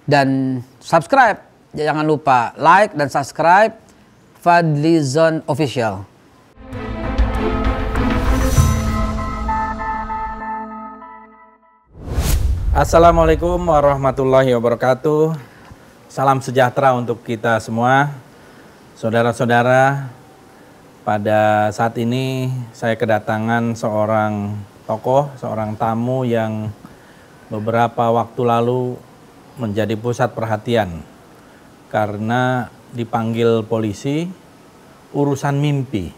dan subscribe. Jangan lupa like dan subscribe Fadlizon Official. Assalamualaikum warahmatullahi wabarakatuh. Salam sejahtera untuk kita semua. Saudara-saudara, pada saat ini saya kedatangan seorang tokoh, seorang tamu yang beberapa waktu lalu menjadi pusat perhatian karena dipanggil polisi urusan mimpi.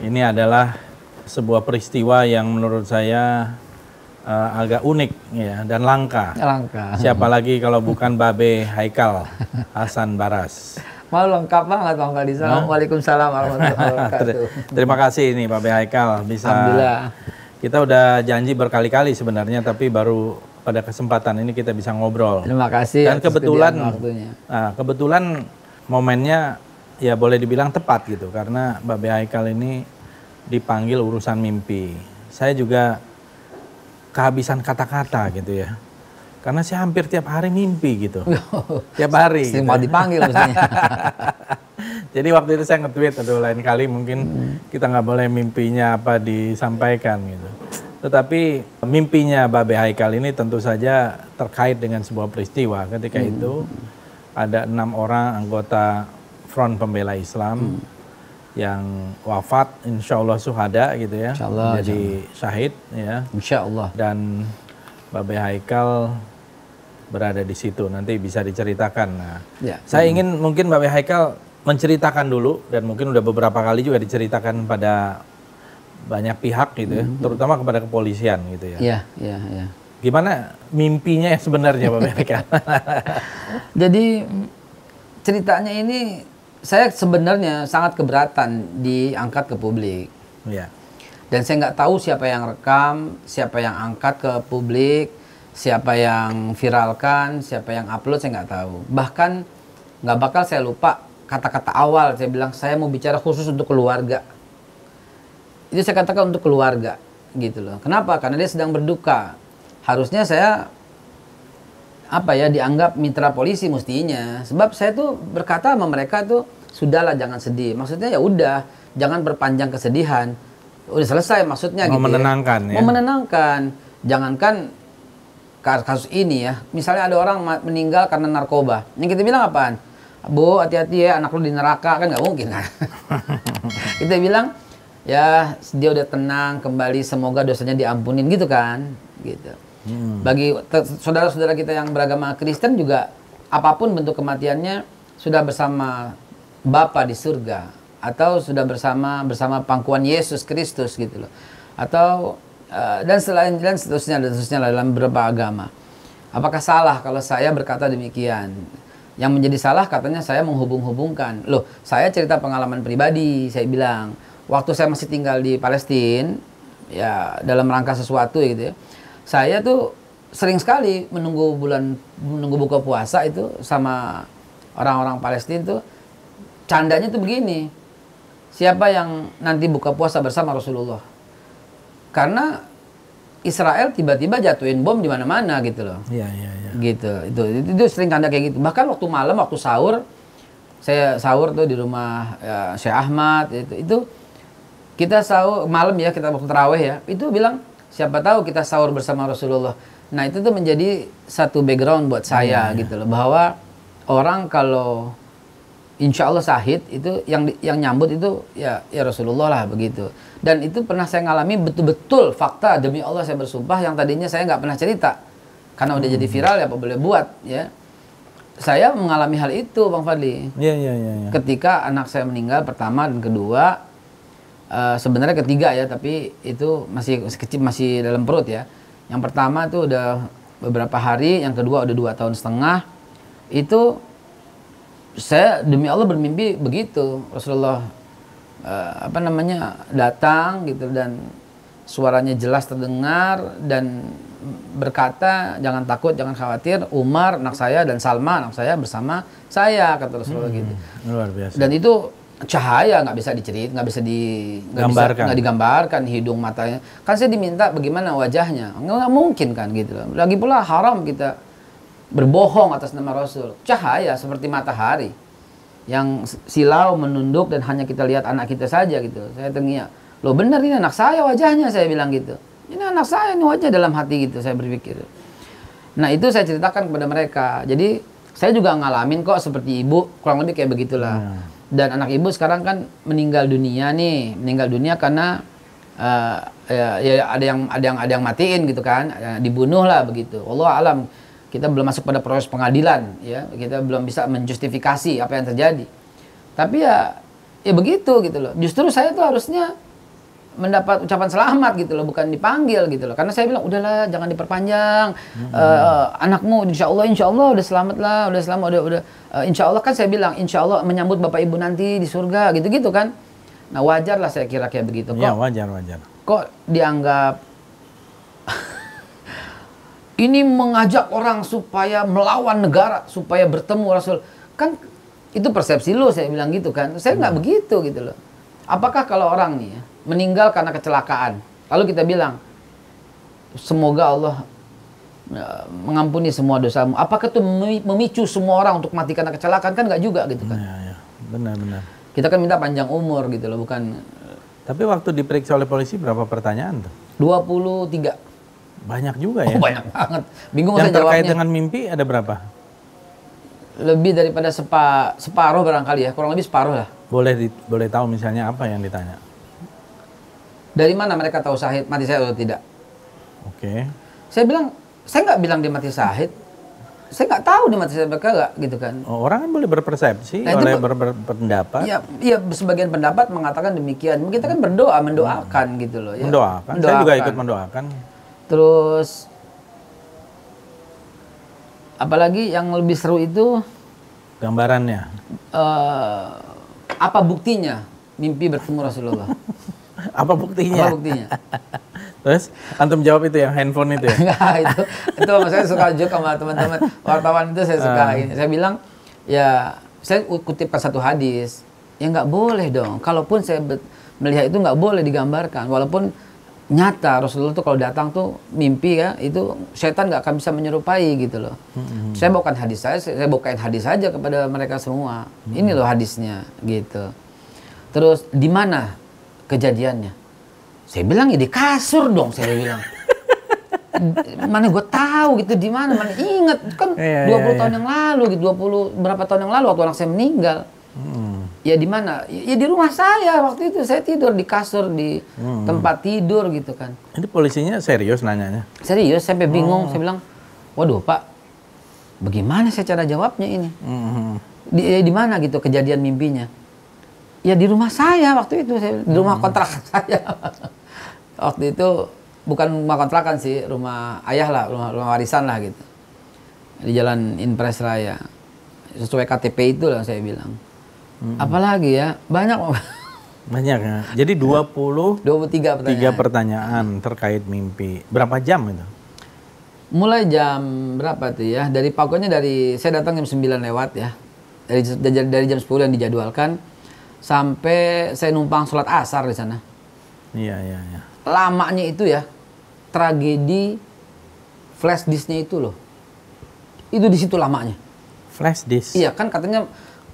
Ini adalah sebuah peristiwa yang menurut saya agak unik ya dan langka. Siapa lagi kalau bukan Babe Haikal Hasan Baras. Malu lengkap banget Bang Fadli. Waalaikumsalam warahmatullahi wabarakatuh. Terima kasih nih Babe Haikal bisa. Alhamdulillah. Kita udah janji berkali-kali sebenarnya tapi baru pada kesempatan ini kita bisa ngobrol. Terima kasih. Dan kebetulan momennya ya boleh dibilang tepat gitu karena Babe Haikal ini dipanggil urusan mimpi. Saya juga kehabisan kata-kata gitu ya. Karena saya hampir tiap hari mimpi gitu. Tiap hari. Sering mau dipanggil maksudnya. Jadi waktu itu saya nge-tweet atau lain kali mungkin kita nggak boleh mimpinya apa disampaikan gitu. Tetapi mimpinya Babe Haikal ini tentu saja terkait dengan sebuah peristiwa. Ketika itu ada 6 orang anggota Front Pembela Islam yang wafat, insya Allah syuhada gitu ya, jadi syahid ya, insya Allah. Dan Babe Haikal berada di situ, nanti bisa diceritakan. Nah, saya ingin mungkin Babe Haikal menceritakan dulu dan mungkin udah beberapa kali juga diceritakan pada banyak pihak gitu ya, terutama kepada kepolisian gitu ya. Iya. Gimana mimpinya yang sebenarnya Babe Haikal? Jadi ceritanya ini saya sebenarnya sangat keberatan diangkat ke publik. Iya. Dan saya nggak tahu siapa yang rekam, siapa yang angkat ke publik, siapa yang viralkan, siapa yang upload, saya nggak tahu. Bahkan nggak bakal saya lupa kata-kata awal saya bilang saya mau bicara khusus untuk keluarga. Itu saya katakan untuk keluarga gitu loh. Kenapa? Karena dia sedang berduka. Harusnya saya dianggap mitra polisi mestinya. Sebab saya tuh berkata sama mereka tuh, sudahlah jangan sedih. Maksudnya ya udah, jangan berpanjang kesedihan. Udah selesai maksudnya gitu. Menenangkan ya. Mau menenangkan. Jangankan kasus ini ya. Misalnya ada orang meninggal karena narkoba. Yang kita bilang apaan? Bu, hati-hati ya, anak lu di neraka, kan nggak mungkin kan. Kita bilang ya dia udah tenang kembali, semoga dosanya diampunin gitu kan, gitu. Bagi saudara-saudara kita yang beragama Kristen juga, apapun bentuk kematiannya sudah bersama Bapa di surga atau sudah bersama pangkuan Yesus Kristus gitu loh. Atau dan seterusnya dalam beberapa agama. Apakah salah kalau saya berkata demikian? Yang menjadi salah katanya saya menghubung-hubungkan. Loh, saya cerita pengalaman pribadi, saya bilang waktu saya masih tinggal di Palestina ya dalam rangka sesuatu gitu ya. Saya tuh sering sekali menunggu buka puasa itu sama orang-orang Palestina tuh candanya tuh begini. Siapa yang nanti buka puasa bersama Rasulullah? Karena Israel tiba-tiba jatuhin bom di mana-mana gitu loh. Iya. Gitu. Itu sering canda kayak gitu. Bahkan waktu malam waktu sahur, saya sahur tuh di rumah Syekh Ahmad itu kita sahur malam ya, kita waktu tarawih ya. Itu bilang siapa tahu kita sahur bersama Rasulullah. Nah itu tuh menjadi satu background buat saya gitu loh, bahwa orang kalau insya Allah syahid itu yang nyambut itu ya Rasulullah lah begitu. Dan itu pernah saya ngalami betul-betul fakta, demi Allah saya bersumpah, yang tadinya saya nggak pernah cerita karena udah jadi viral ya apa boleh buat ya. Saya mengalami hal itu Bang Fadli. Iya. Ketika anak saya meninggal pertama dan kedua. Sebenarnya ketiga ya, tapi itu masih kecil, masih dalam perut ya. Yang pertama itu udah beberapa hari, yang kedua udah 2,5 tahun. Itu saya demi Allah bermimpi begitu. Rasulullah datang gitu dan suaranya jelas terdengar dan berkata, jangan takut, jangan khawatir, Umar anak saya dan Salma anak saya bersama saya, kata Rasulullah gitu. Luar biasa. Dan itu cahaya nggak bisa diceritakan, nggak digambarkan hidung matanya. Kan saya diminta bagaimana wajahnya, nggak mungkin kan gitu. Lagi pula haram kita berbohong atas nama Rasul. Cahaya seperti matahari yang silau menunduk dan hanya kita lihat anak kita saja gitu. Saya tengok, loh benar ini anak saya wajahnya, saya bilang gitu. Ini anak saya, ini wajah dalam hati gitu, saya berpikir. Nah itu saya ceritakan kepada mereka. Jadi saya juga ngalamin kok seperti ibu, kurang lebih kayak begitulah. Dan anak ibu sekarang kan meninggal dunia nih, meninggal dunia karena ya ada yang matiin gitu kan, dibunuh lah begitu. Allah alam, kita belum masuk pada proses pengadilan, ya kita belum bisa menjustifikasi apa yang terjadi. Tapi ya begitu gitu loh. Justru saya tuh harusnya mendapat ucapan selamat gitu loh, bukan dipanggil gitu loh. Karena saya bilang udahlah jangan diperpanjang. Anakmu insya Allah udah selamat lah, udah selamat, udah insya Allah kan saya bilang insya Allah menyambut bapak ibu nanti di surga gitu-gitu kan. Nah wajar lah saya kira kayak begitu. Kok, ya wajar. Kok dianggap ini mengajak orang supaya melawan negara, supaya bertemu Rasul. Kan itu persepsi lo, saya bilang gitu kan. Saya nggak begitu gitu loh. Apakah kalau orang nih ya, meninggal karena kecelakaan, lalu kita bilang semoga Allah mengampuni semua dosamu, apakah itu memicu semua orang untuk mati karena kecelakaan? Kan nggak juga gitu kan. Ya, benar. Kita kan minta panjang umur gitu loh, bukan. Tapi waktu diperiksa oleh polisi berapa pertanyaan tuh? 23. Banyak juga ya? Oh, banyak banget. Bingung yang saya jawabnya. Yang terkait dengan mimpi ada berapa? Lebih daripada separuh barangkali ya, kurang lebih separuh lah. Boleh tahu misalnya apa yang ditanya? Dari mana mereka tahu Syahid mati syahid atau tidak? Oke. Saya bilang, saya nggak bilang dia mati syahid. Saya nggak tahu dia mati syahid atau enggak gitu kan. Oh, orang kan boleh berpersepsi, boleh berpendapat. Iya, sebagian pendapat mengatakan demikian. Kita kan berdoa, mendoakan gitu loh. Ya. Mendoakan. Saya juga ikut mendoakan. Terus, apalagi yang lebih seru itu gambarannya. Apa buktinya mimpi bertemu Rasulullah? Apa buktinya? Apa buktinya? Terus antum jawab itu yang handphone itu ya? Enggak, itu saya suka joke sama teman-teman wartawan itu, saya suka ini. Saya bilang ya saya kutipkan satu hadis, ya nggak boleh dong. Kalaupun saya melihat itu nggak boleh digambarkan, walaupun nyata Rasulullah tuh kalau datang tuh mimpi ya, itu setan nggak akan bisa menyerupai gitu loh. Saya bawakan hadis saya bawakan hadis saja kepada mereka semua. Ini loh hadisnya gitu. Terus di mana kejadiannya? Saya bilang ya di kasur dong, saya bilang. Mana gue tahu gitu di mana ingat kan 20 tahun yang lalu gitu, 20 berapa tahun yang lalu waktu anak saya meninggal. Ya di mana? Ya di rumah saya waktu itu, saya tidur di kasur di tempat tidur gitu kan. Ini polisinya serius nanyanya? Serius, sampai bingung. Saya bilang, waduh Pak, bagaimana saya cara jawabnya ini? Di mana gitu kejadian mimpinya? Ya di rumah saya waktu itu, di rumah kontrakan saya. Waktu itu bukan rumah kontrakan sih, rumah ayah lah, rumah warisan lah gitu. Di Jalan Impres Raya. Sesuai KTP itu lah saya bilang. Apalagi ya, banyak ya. Jadi 23 pertanyaan terkait mimpi. Berapa jam itu? Mulai jam berapa tuh ya? Pokoknya saya datang jam 9 lewat ya. Dari jam 10 yang dijadwalkan sampai saya numpang sholat asar di sana. Iya. Lamanya itu ya, tragedi flash disknya itu loh. Itu di situ lamanya. Flash disk? Iya kan katanya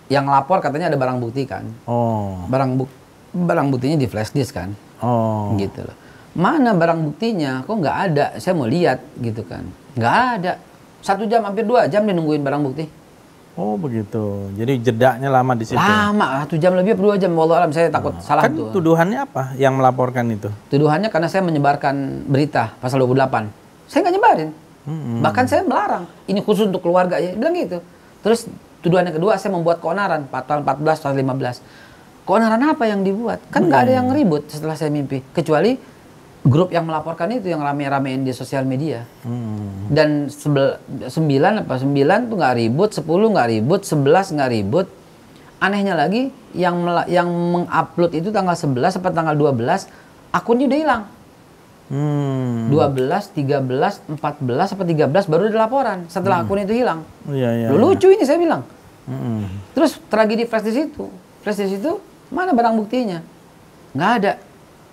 yang lapor katanya ada barang bukti kan. Oh. Barang buktinya di flash disk kan. Oh. Gitu loh. Mana barang buktinya? Kok nggak ada? Saya mau lihat gitu kan. Nggak ada. 1 jam hampir 2 jam dia nungguin barang bukti. Oh begitu. Jadi jedanya lama di situ. Lama, 1 jam lebih 2 jam. Wallahualam saya takut salah kan tuh. Tuduhannya apa yang melaporkan itu? Tuduhannya karena saya menyebarkan berita pasal 28. Saya nggak nyebarin. Bahkan saya melarang. Ini khusus untuk keluarga ya. Bilang gitu. Terus tuduhan yang kedua, saya membuat keonaran pasal 14, pasal 15. Keonaran apa yang dibuat? Kan nggak ada yang ribut setelah saya mimpi. Kecuali grup yang melaporkan itu yang rame-ramein di sosial media. Dan 9 tuh nggak ribut, 10 nggak ribut, 11 nggak ribut. Anehnya lagi, yang mengupload itu tanggal 11 atau tanggal 12, akunnya udah hilang. 12, 13, 14 atau 13 baru ada laporan setelah akun itu hilang. Iya. Lucu ini saya bilang. Terus tragedi flash disk itu. Flash disk itu mana barang buktinya? Nggak ada.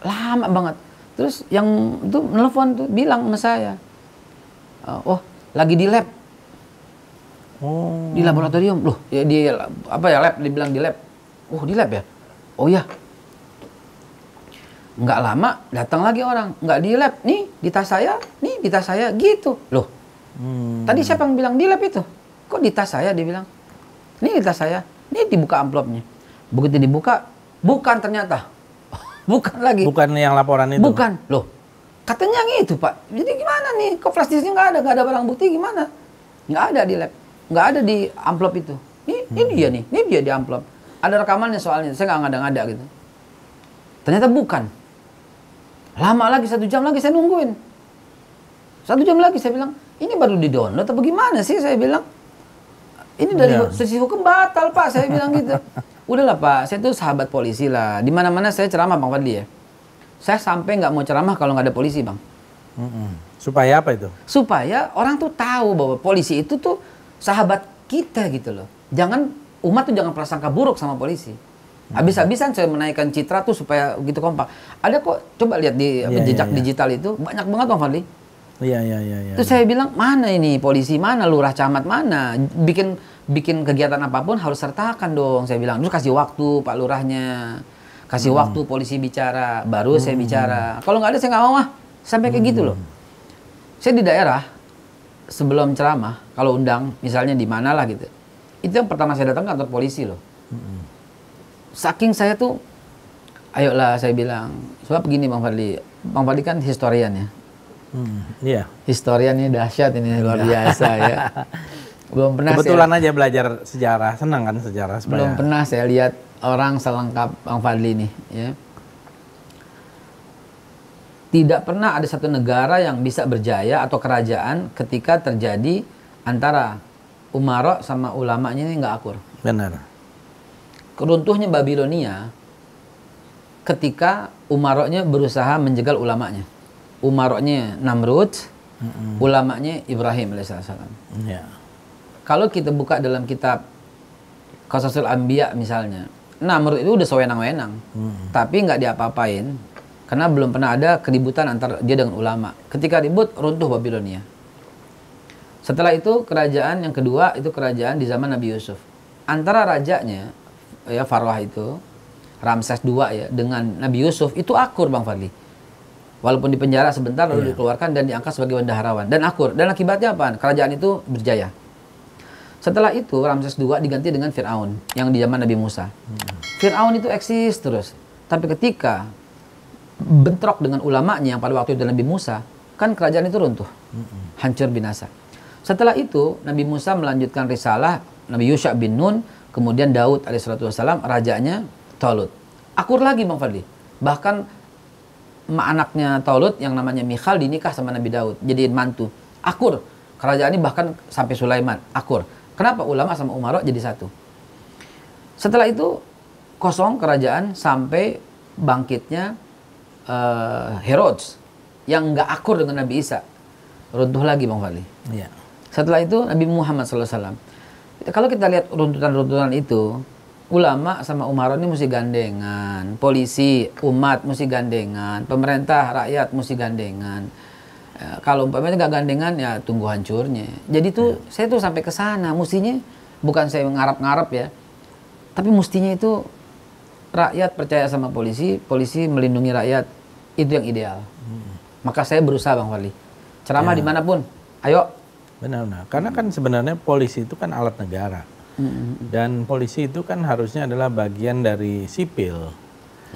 Lama banget. Terus yang itu nelfon tuh bilang sama saya, oh lagi di lab. Oh. Di laboratorium. Loh, ya di apa ya lab, dibilang di lab. Oh, di lab ya? Oh ya. Nggak lama datang lagi orang, nggak di lab, nih di tas saya gitu. Loh, tadi siapa yang bilang di lab itu? Kok di tas saya? Dia bilang, ini di tas saya, ini dibuka amplopnya. Begitu dibuka, bukan ternyata, bukan lagi. Bukan yang laporan itu? Bukan, loh, katanya yang itu Pak. Jadi gimana nih? Kok flash disknya nggak ada barang bukti gimana? Nggak ada di lab, nggak ada di amplop itu. Ini dia di amplop. Ada rekamannya soalnya, saya nggak ngada-ngada gitu. Ternyata bukan. Lama lagi, 1 jam lagi saya nungguin. 1 jam lagi saya bilang, ini baru di-download atau gimana sih? Saya bilang, ini dari sisi hukum batal Pak, saya bilang gitu. Udahlah Pak, saya tuh sahabat polisi lah. Di mana-mana saya ceramah Bang Fadli ya. Saya sampai nggak mau ceramah kalau nggak ada polisi Bang. Supaya apa itu? Supaya orang tuh tahu bahwa polisi itu tuh sahabat kita gitu loh. Umat tuh jangan prasangka buruk sama polisi. Habis-habisan saya menaikkan citra tuh supaya gitu kompak. Ada kok, coba lihat di jejak digital itu, banyak banget Bang Fadli. Iya. Terus saya bilang, mana ini polisi, mana lurah camat, mana? Bikin kegiatan apapun harus sertakan dong, saya bilang. Terus kasih waktu Pak Lurahnya. Kasih waktu polisi bicara, baru saya bicara. Kalau nggak ada saya nggak mau sampai kayak gitu loh. Saya di daerah, sebelum ceramah, kalau undang, misalnya di mana lah gitu. Itu yang pertama saya datang kantor polisi loh. Saking saya tuh, ayolah saya bilang, sebab begini Bang Fadli kan historian ya. Iya. Historiannya dahsyat ini, luar biasa ya. Belum pernah kebetulan aja belajar sejarah, senang kan sejarah. Belum pernah saya lihat orang selengkap Bang Fadli nih ya. Tidak pernah ada satu negara yang bisa berjaya atau kerajaan ketika terjadi antara umara sama ulamanya ini nggak akur. Benar. Runtuhnya Babilonia ketika umaroknya berusaha menjegal ulamanya. Umaroknya Namrud, ulamanya Ibrahim alaihissalam. Ya. Kalau kita buka dalam kitab Qasasul Anbiya misalnya, Namrud itu udah sewenang-wenang, tapi nggak diapa-apain karena belum pernah ada keributan antara dia dengan ulama. Ketika ribut, runtuh Babilonia. Setelah itu kerajaan yang kedua itu kerajaan di zaman Nabi Yusuf. Antara rajanya ya Farwah itu Ramses II ya dengan Nabi Yusuf itu akur Bang Fadli. Walaupun di penjara sebentar lalu dikeluarkan dan diangkat sebagai bendaharawan dan akur. Dan akibatnya apa? Kerajaan itu berjaya. Setelah itu Ramses II diganti dengan Fir'aun yang di zaman Nabi Musa. Fir'aun itu eksis terus. Tapi ketika bentrok dengan ulamanya yang pada waktu itu Nabi Musa, kan kerajaan itu runtuh. Hancur binasa. Setelah itu Nabi Musa melanjutkan risalah, Nabi Yusha bin Nun, kemudian Daud alaihissalam, rajanya Talut. Akur lagi Bang Fadli. Bahkan anaknya Talut yang namanya Michal dinikah sama Nabi Daud, jadiin mantu. Akur. Kerajaan ini bahkan sampai Sulaiman, akur. Kenapa? Ulama sama umara jadi satu. Setelah itu kosong kerajaan sampai bangkitnya Herodes yang nggak akur dengan Nabi Isa. Runtuh lagi Bang Fadli. Iya. Setelah itu Nabi Muhammad SAW. Kalau kita lihat runtutan-runtutan itu, ulama sama umara ini mesti gandengan, polisi, umat mesti gandengan, pemerintah, rakyat mesti gandengan. Kalau umpamanya nggak gandengan ya tunggu hancurnya. Jadi tuh saya tuh sampai ke sana, mestinya bukan saya ngarap-ngarap ya, tapi mestinya itu rakyat percaya sama polisi, polisi melindungi rakyat, itu yang ideal. Maka saya berusaha Bang Fadli, ceramah dimanapun, ayo. Benar-benar. Karena kan sebenarnya polisi itu kan alat negara. Dan polisi itu kan harusnya adalah bagian dari sipil.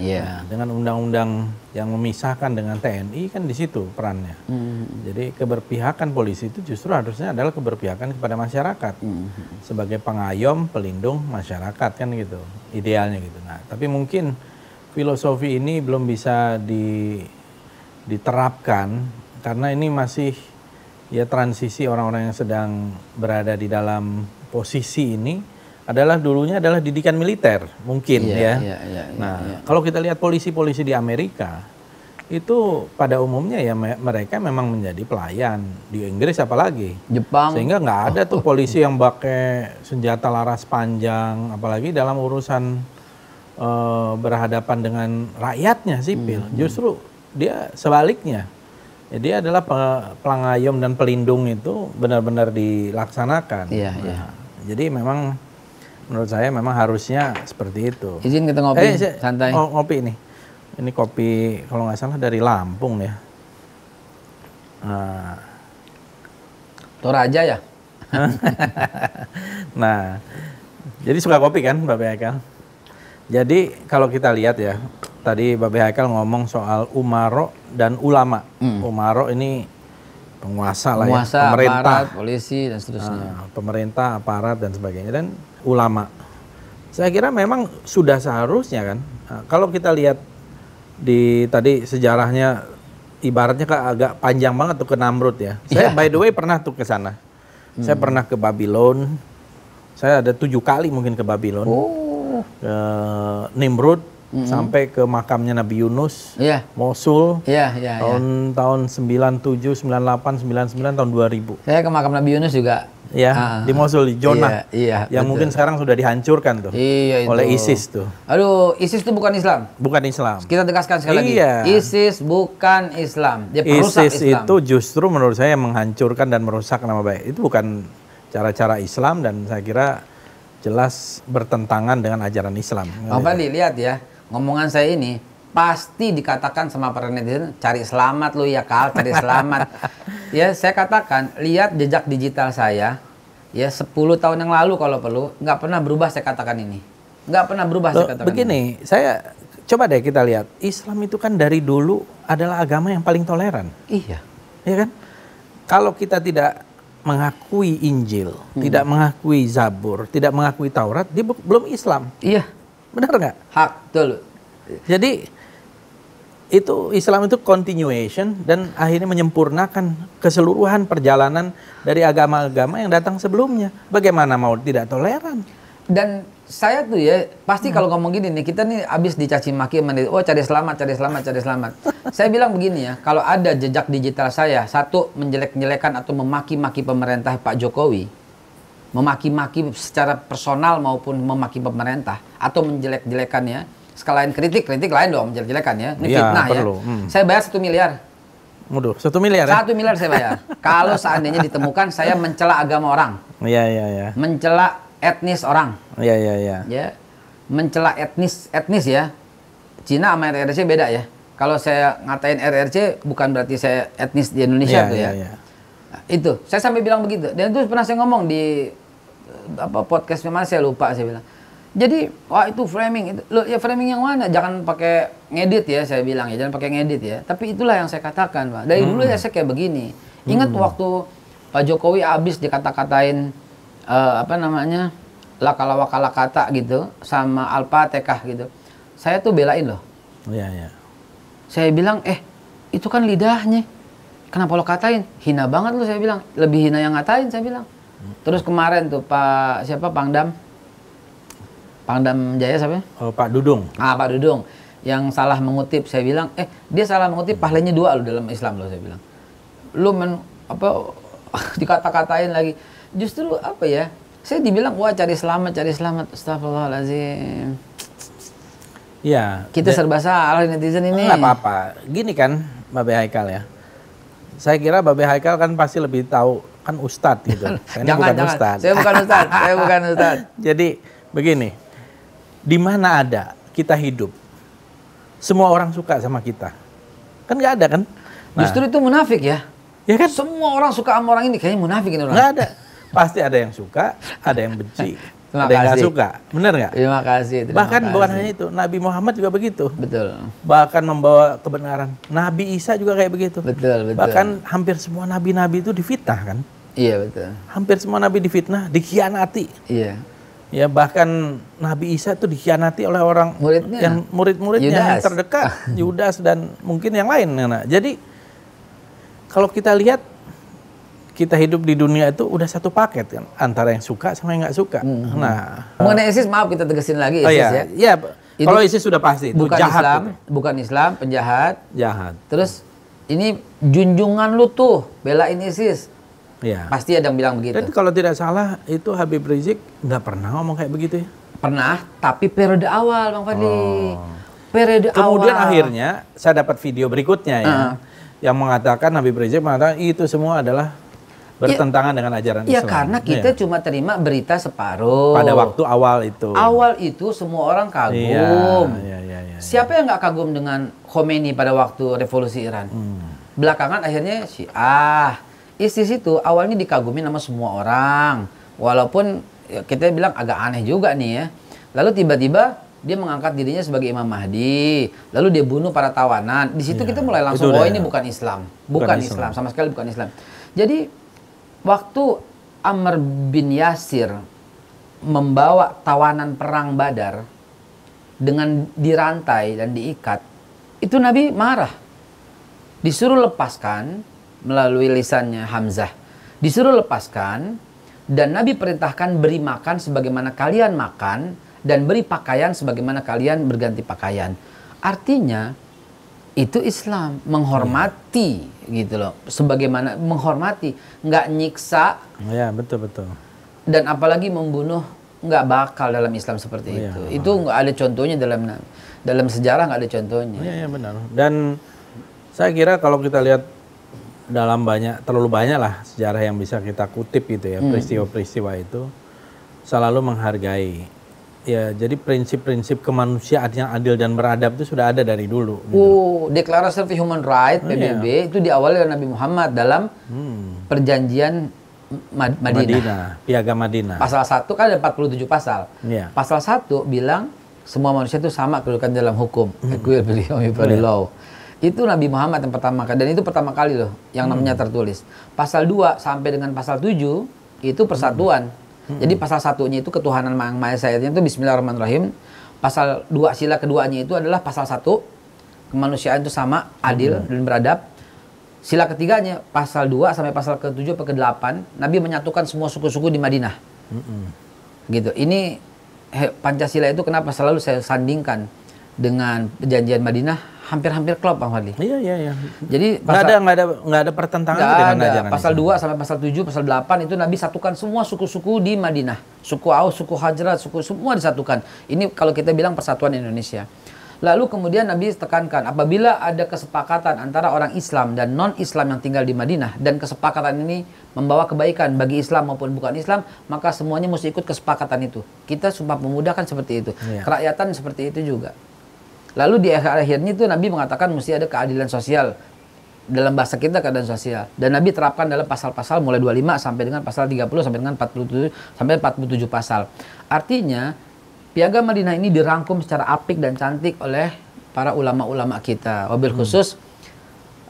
Nah, dengan undang-undang yang memisahkan dengan TNI kan di situ perannya. Jadi keberpihakan polisi itu justru harusnya adalah keberpihakan kepada masyarakat. Sebagai pengayom, pelindung masyarakat kan gitu. Idealnya gitu. Nah, tapi mungkin filosofi ini belum bisa diterapkan karena ini masih ya transisi orang-orang yang sedang berada di dalam posisi ini adalah dulunya adalah didikan militer mungkin kalau kita lihat polisi-polisi di Amerika itu pada umumnya ya mereka memang menjadi pelayan di Inggris apalagi Jepang sehingga nggak ada tuh polisi yang pakai senjata laras panjang apalagi dalam urusan berhadapan dengan rakyatnya sipil justru dia sebaliknya Jadi adalah pelangayom dan pelindung itu benar-benar dilaksanakan. Iya, iya. Jadi memang menurut saya memang harusnya seperti itu. Izin kita ngopi santai. Oh, ngopi nih. Ini kopi kalau nggak salah dari Lampung ya. Toraja ya? Nah, jadi suka kopi kan Babe Haikal? Jadi kalau kita lihat ya, tadi Babe Haikal ngomong soal umaro dan ulama. Umaro ini penguasa lah ya, pemerintah, aparat, polisi dan seterusnya. Pemerintah, aparat dan sebagainya, dan ulama. Saya kira memang sudah seharusnya kan. Nah, kalau kita lihat di tadi sejarahnya, ibaratnya agak panjang banget tuh ke Namrud ya. Saya by the way pernah tuh ke sana. Saya pernah ke Babylon. Saya ada 7 kali mungkin ke Babylon. Ke Nimrud, sampai ke makamnya Nabi Yunus. Mosul. Tahun 97, 98, 99, tahun 2000. Saya ke makam Nabi Yunus juga. Ya, di Mosul, di Jonah. Yang betul. mungkin sekarang sudah dihancurkan tuh. Oleh ISIS tuh. Aduh, ISIS itu bukan Islam. Bukan Islam. Kita tegaskan sekali lagi. ISIS bukan Islam. Dia perusak ISIS Islam. Itu justru menurut saya menghancurkan dan merusak nama baik. Itu bukan cara-cara Islam dan saya kira jelas bertentangan dengan ajaran Islam. Bang Fadli, lihat ya, ngomongan saya ini pasti dikatakan sama para netizen, cari selamat lu ya Kal, cari selamat. Ya, saya katakan, lihat jejak digital saya, ya 10 tahun yang lalu kalau perlu, nggak pernah berubah saya katakan ini. Nggak pernah berubah saya katakan begini, saya coba deh kita lihat, Islam itu kan dari dulu adalah agama yang paling toleran. Iya. Ya kan? Kalau kita tidak mengakui Injil, tidak mengakui Zabur, tidak mengakui Taurat, dia belum Islam. Iya. Benar nggak? Hak, betul. Jadi itu Islam itu continuation dan akhirnya menyempurnakan keseluruhan perjalanan dari agama-agama yang datang sebelumnya. Bagaimana mau tidak toleran? Dan saya tuh ya, pasti kalau ngomong gini nih, kita nih abis dicaci maki, oh cari selamat, cari selamat, cari selamat. Saya bilang begini ya, kalau ada jejak digital saya, satu menjelek-jelekan atau memaki-maki pemerintah Pak Jokowi, memaki-maki secara personal maupun memaki pemerintah, atau menjelek-jelekannya, sekalian kritik lain dong, menjelek-jelekan ya, ini fitnah ya. Saya bayar 1 miliar. Waduh, 1 miliar ya? 1 miliar saya bayar. Kalau seandainya ditemukan saya mencela agama orang. Iya. Mencela etnis orang. Iya. Ya. Mencela etnis ya. Cina sama RRC beda ya. Kalau saya ngatain RRC bukan berarti saya etnis di Indonesia tuh ya. Nah, itu, saya sampai bilang begitu. Dan itu pernah saya ngomong di podcast mana saya lupa, saya bilang. Jadi, wah itu framing, loh ya framing yang mana? Jangan pakai ngedit ya, saya bilang ya, jangan pakai ngedit ya. Tapi itulah yang saya katakan, Pak. Dari dulu ya saya kayak begini. Ingat waktu Pak Jokowi habis dikata-katain lakala-wakala kata gitu sama Al-Fatihah gitu. Saya tuh belain loh. Iya. Saya bilang, itu kan lidahnya. Kenapa lo katain? Hina banget lo, saya bilang. Lebih hina yang ngatain, saya bilang. Terus kemarin tuh Pangdam Jaya siapa? Pak Dudung. Pak Dudung yang salah mengutip, saya bilang, dia salah mengutip, pahalanya 2 lo dalam Islam lo, saya bilang. Lo dikata-katain lagi. Justru apa ya? Saya dibilang, wah cari selamat. Astagfirullahaladzim. Iya. Kita serba salah netizen ini. Nggak apa-apa. Gini kan, Babe Haikal ya. Saya kira Babe Haikal kan pasti lebih tahu, kan ustadz gitu. Jangan. Saya bukan ustadz. Jadi begini, di mana ada kita hidup, semua orang suka sama kita, kan nggak ada kan? Justru itu munafik ya. Ya kan? Semua orang suka sama orang ini, kayaknya munafik ini orang. Nggak ada, pasti ada yang suka, ada yang benci, ada yang nggak suka, benar nggak? Terima kasih. Bahkan bukan hanya itu, Nabi Muhammad juga begitu. Betul. Bahkan membawa kebenaran. Nabi Isa juga kayak begitu. Betul. Bahkan hampir semua nabi-nabi itu difitnah kan? Iya betul. Hampir semua nabi difitnah, dikhianati. Iya. Ya bahkan Nabi Isa itu dikhianati oleh orang murid-muridnya yang terdekat, Yudas dan mungkin yang lain. Nah, jadi kalau kita lihat, kita hidup di dunia itu udah satu paket kan, antara yang suka sama yang nggak suka. Nah, mengenai ISIS, maaf kita tegasin lagi ISIS ya. Iya, kalau ISIS sudah pasti itu bukan jahat. Islam, bukan Islam, penjahat. Jahat. Terus ini junjungan lu tuh belain ISIS. Ya. Pasti ada yang bilang begitu. Dan kalau tidak salah itu Habib Rizik nggak pernah ngomong kayak begitu ya? Pernah, tapi periode awal Bang Fadli. Periode Kemudian awal. akhirnya saya dapat video berikutnya ya. yang mengatakan Habib Rizik mengatakan itu semua adalah bertentangan dengan ajaran Ya Islam. karena kita cuma terima berita separuh. Pada waktu awal itu. Awal itu semua orang kagum. Iya. Siapa yang nggak kagum dengan Khomeini pada waktu revolusi Iran? Belakangan akhirnya Syiah. Isis itu awalnya dikagumi sama semua orang. Walaupun ya, kita bilang agak aneh juga nih ya. Lalu tiba-tiba dia mengangkat dirinya sebagai Imam Mahdi. Lalu dia bunuh para tawanan. Di situ kita mulai langsung, oh ini bukan Islam. Bukan Islam, sama sekali bukan Islam. Jadi waktu Ammar bin Yasir membawa tawanan perang Badar dengan dirantai dan diikat, itu Nabi marah. Disuruh lepaskan melalui lisannya Hamzah. Disuruh lepaskan dan Nabi perintahkan beri makan sebagaimana kalian makan dan beri pakaian sebagaimana kalian berganti pakaian. Artinya itu Islam, menghormati gitu loh. Sebagaimana menghormati, nggak nyiksa. Ya, betul. Dan apalagi membunuh, nggak bakal dalam Islam seperti itu. Itu nggak ada contohnya dalam sejarah, nggak ada contohnya. Iya, benar. Dan saya kira kalau kita lihat dalam terlalu banyak lah sejarah yang bisa kita kutip gitu ya, peristiwa-peristiwa itu selalu menghargai. Ya, jadi prinsip-prinsip kemanusiaan yang adil dan beradab itu sudah ada dari dulu. Gitu. Declaration of Human Rights PBB itu diawali oleh Nabi Muhammad dalam perjanjian Madinah. Piagam Madinah. Pasal 1 kan ada 47 pasal. Yeah. Pasal 1 bilang semua manusia itu sama kedudukan dalam hukum. Equal law. Itu Nabi Muhammad yang pertama kali, dan itu pertama kali loh yang namanya tertulis. Pasal 2 sampai dengan pasal 7 itu persatuan. Jadi pasal 1-nya itu ketuhanan Yang Maha Esa itu Bismillahirrahmanirrahim. Pasal 2 sila keduanya itu adalah pasal 1 kemanusiaan itu sama, adil dan beradab. Sila ketiganya pasal 2 sampai pasal ke-7 atau ke-8 Nabi menyatukan semua suku-suku di Madinah. Gitu. Ini Pancasila itu kenapa selalu saya sandingkan dengan perjanjian Madinah, hampir-hampir klop Bang Fadli. Iya. Jadi nggak ada pertentangan dengan ajaran pasal Islam. 2 sampai pasal 7, pasal 8 itu Nabi satukan semua suku-suku di Madinah. Suku Aus, suku Hajrat, suku semua disatukan. Ini kalau kita bilang persatuan Indonesia. Lalu kemudian Nabi tekankan apabila ada kesepakatan antara orang Islam dan non-Islam yang tinggal di Madinah dan kesepakatan ini membawa kebaikan bagi Islam maupun bukan Islam, maka semuanya mesti ikut kesepakatan itu. Kita Sumpah Pemuda kan seperti itu. Kerakyatan seperti itu juga. Lalu di akhir-akhirnya itu Nabi mengatakan mesti ada keadilan sosial. Dalam bahasa kita keadilan sosial. Dan Nabi terapkan dalam pasal-pasal mulai 25 sampai dengan pasal 30 sampai dengan 47 sampai 47 pasal. Artinya Piagam Madinah ini dirangkum secara apik dan cantik oleh para ulama-ulama kita. Wabil khusus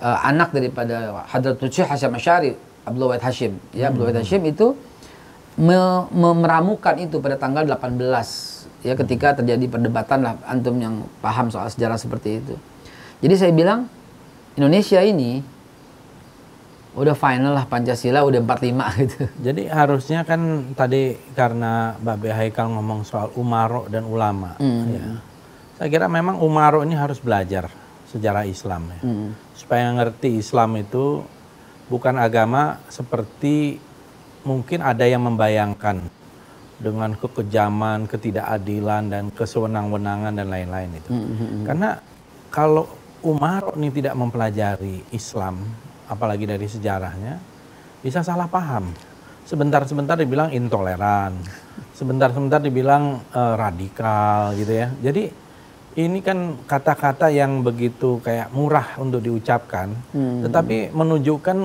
anak daripada Hadratul Syekh Hasyim Asy'ari, Abdul Wahid Hashim. Ya, Abdul Wahid Hashim itu meramukan itu pada tanggal 18. Ya, ketika terjadi perdebatan lah, antum yang paham soal sejarah seperti itu. Jadi saya bilang Indonesia ini udah final lah, Pancasila udah 45 gitu. Jadi harusnya kan tadi karena Mbak B. Haikal ngomong soal umaro dan ulama. Ya. Saya kira memang umaro ini harus belajar sejarah Islam ya. Supaya ngerti Islam itu bukan agama seperti mungkin ada yang membayangkan dengan kekejaman, ketidakadilan dan kesewenang-wenangan dan lain-lain itu. Karena kalau umaro ini tidak mempelajari Islam, apalagi dari sejarahnya, bisa salah paham. Sebentar-sebentar dibilang intoleran, sebentar-sebentar dibilang radikal gitu ya. Jadi ini kan kata-kata yang begitu kayak murah untuk diucapkan, tetapi menunjukkan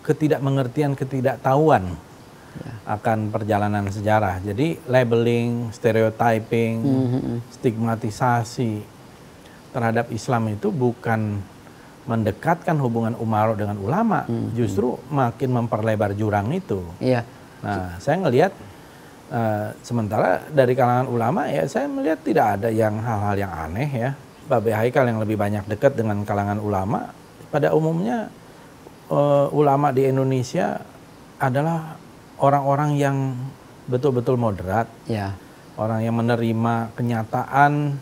ketidakmengertian, ketidaktahuan akan perjalanan sejarah. Jadi labeling, stereotyping, stigmatisasi terhadap Islam itu bukan mendekatkan hubungan umaro dengan ulama, justru makin memperlebar jurang itu. Iya. Nah, saya ngelihat sementara dari kalangan ulama ya saya melihat tidak ada yang hal-hal yang aneh ya. Mbak B. Haikal yang lebih banyak dekat dengan kalangan ulama, pada umumnya ulama di Indonesia adalah orang-orang yang betul-betul moderat, orang yang menerima kenyataan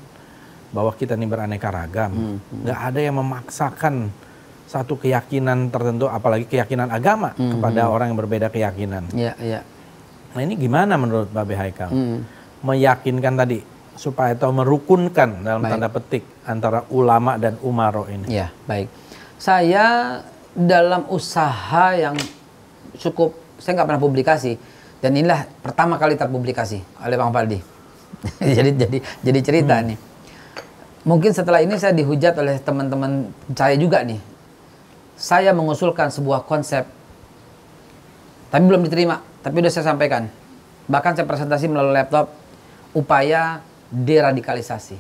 bahwa kita ini beraneka ragam. Nggak ada yang memaksakan satu keyakinan tertentu, apalagi keyakinan agama kepada orang yang berbeda keyakinan. Nah ini gimana menurut Mbak B. Haikal? Meyakinkan tadi, supaya atau merukunkan dalam tanda petik antara ulama dan umaro ini. Ya, baik. Saya dalam usaha yang cukup, saya nggak pernah publikasi, dan inilah pertama kali terpublikasi oleh Bang Faldi. jadi cerita nih. Mungkin setelah ini saya dihujat oleh teman-teman saya juga nih. Saya mengusulkan sebuah konsep, tapi belum diterima, tapi udah saya sampaikan. Bahkan saya presentasi melalui laptop, upaya deradikalisasi.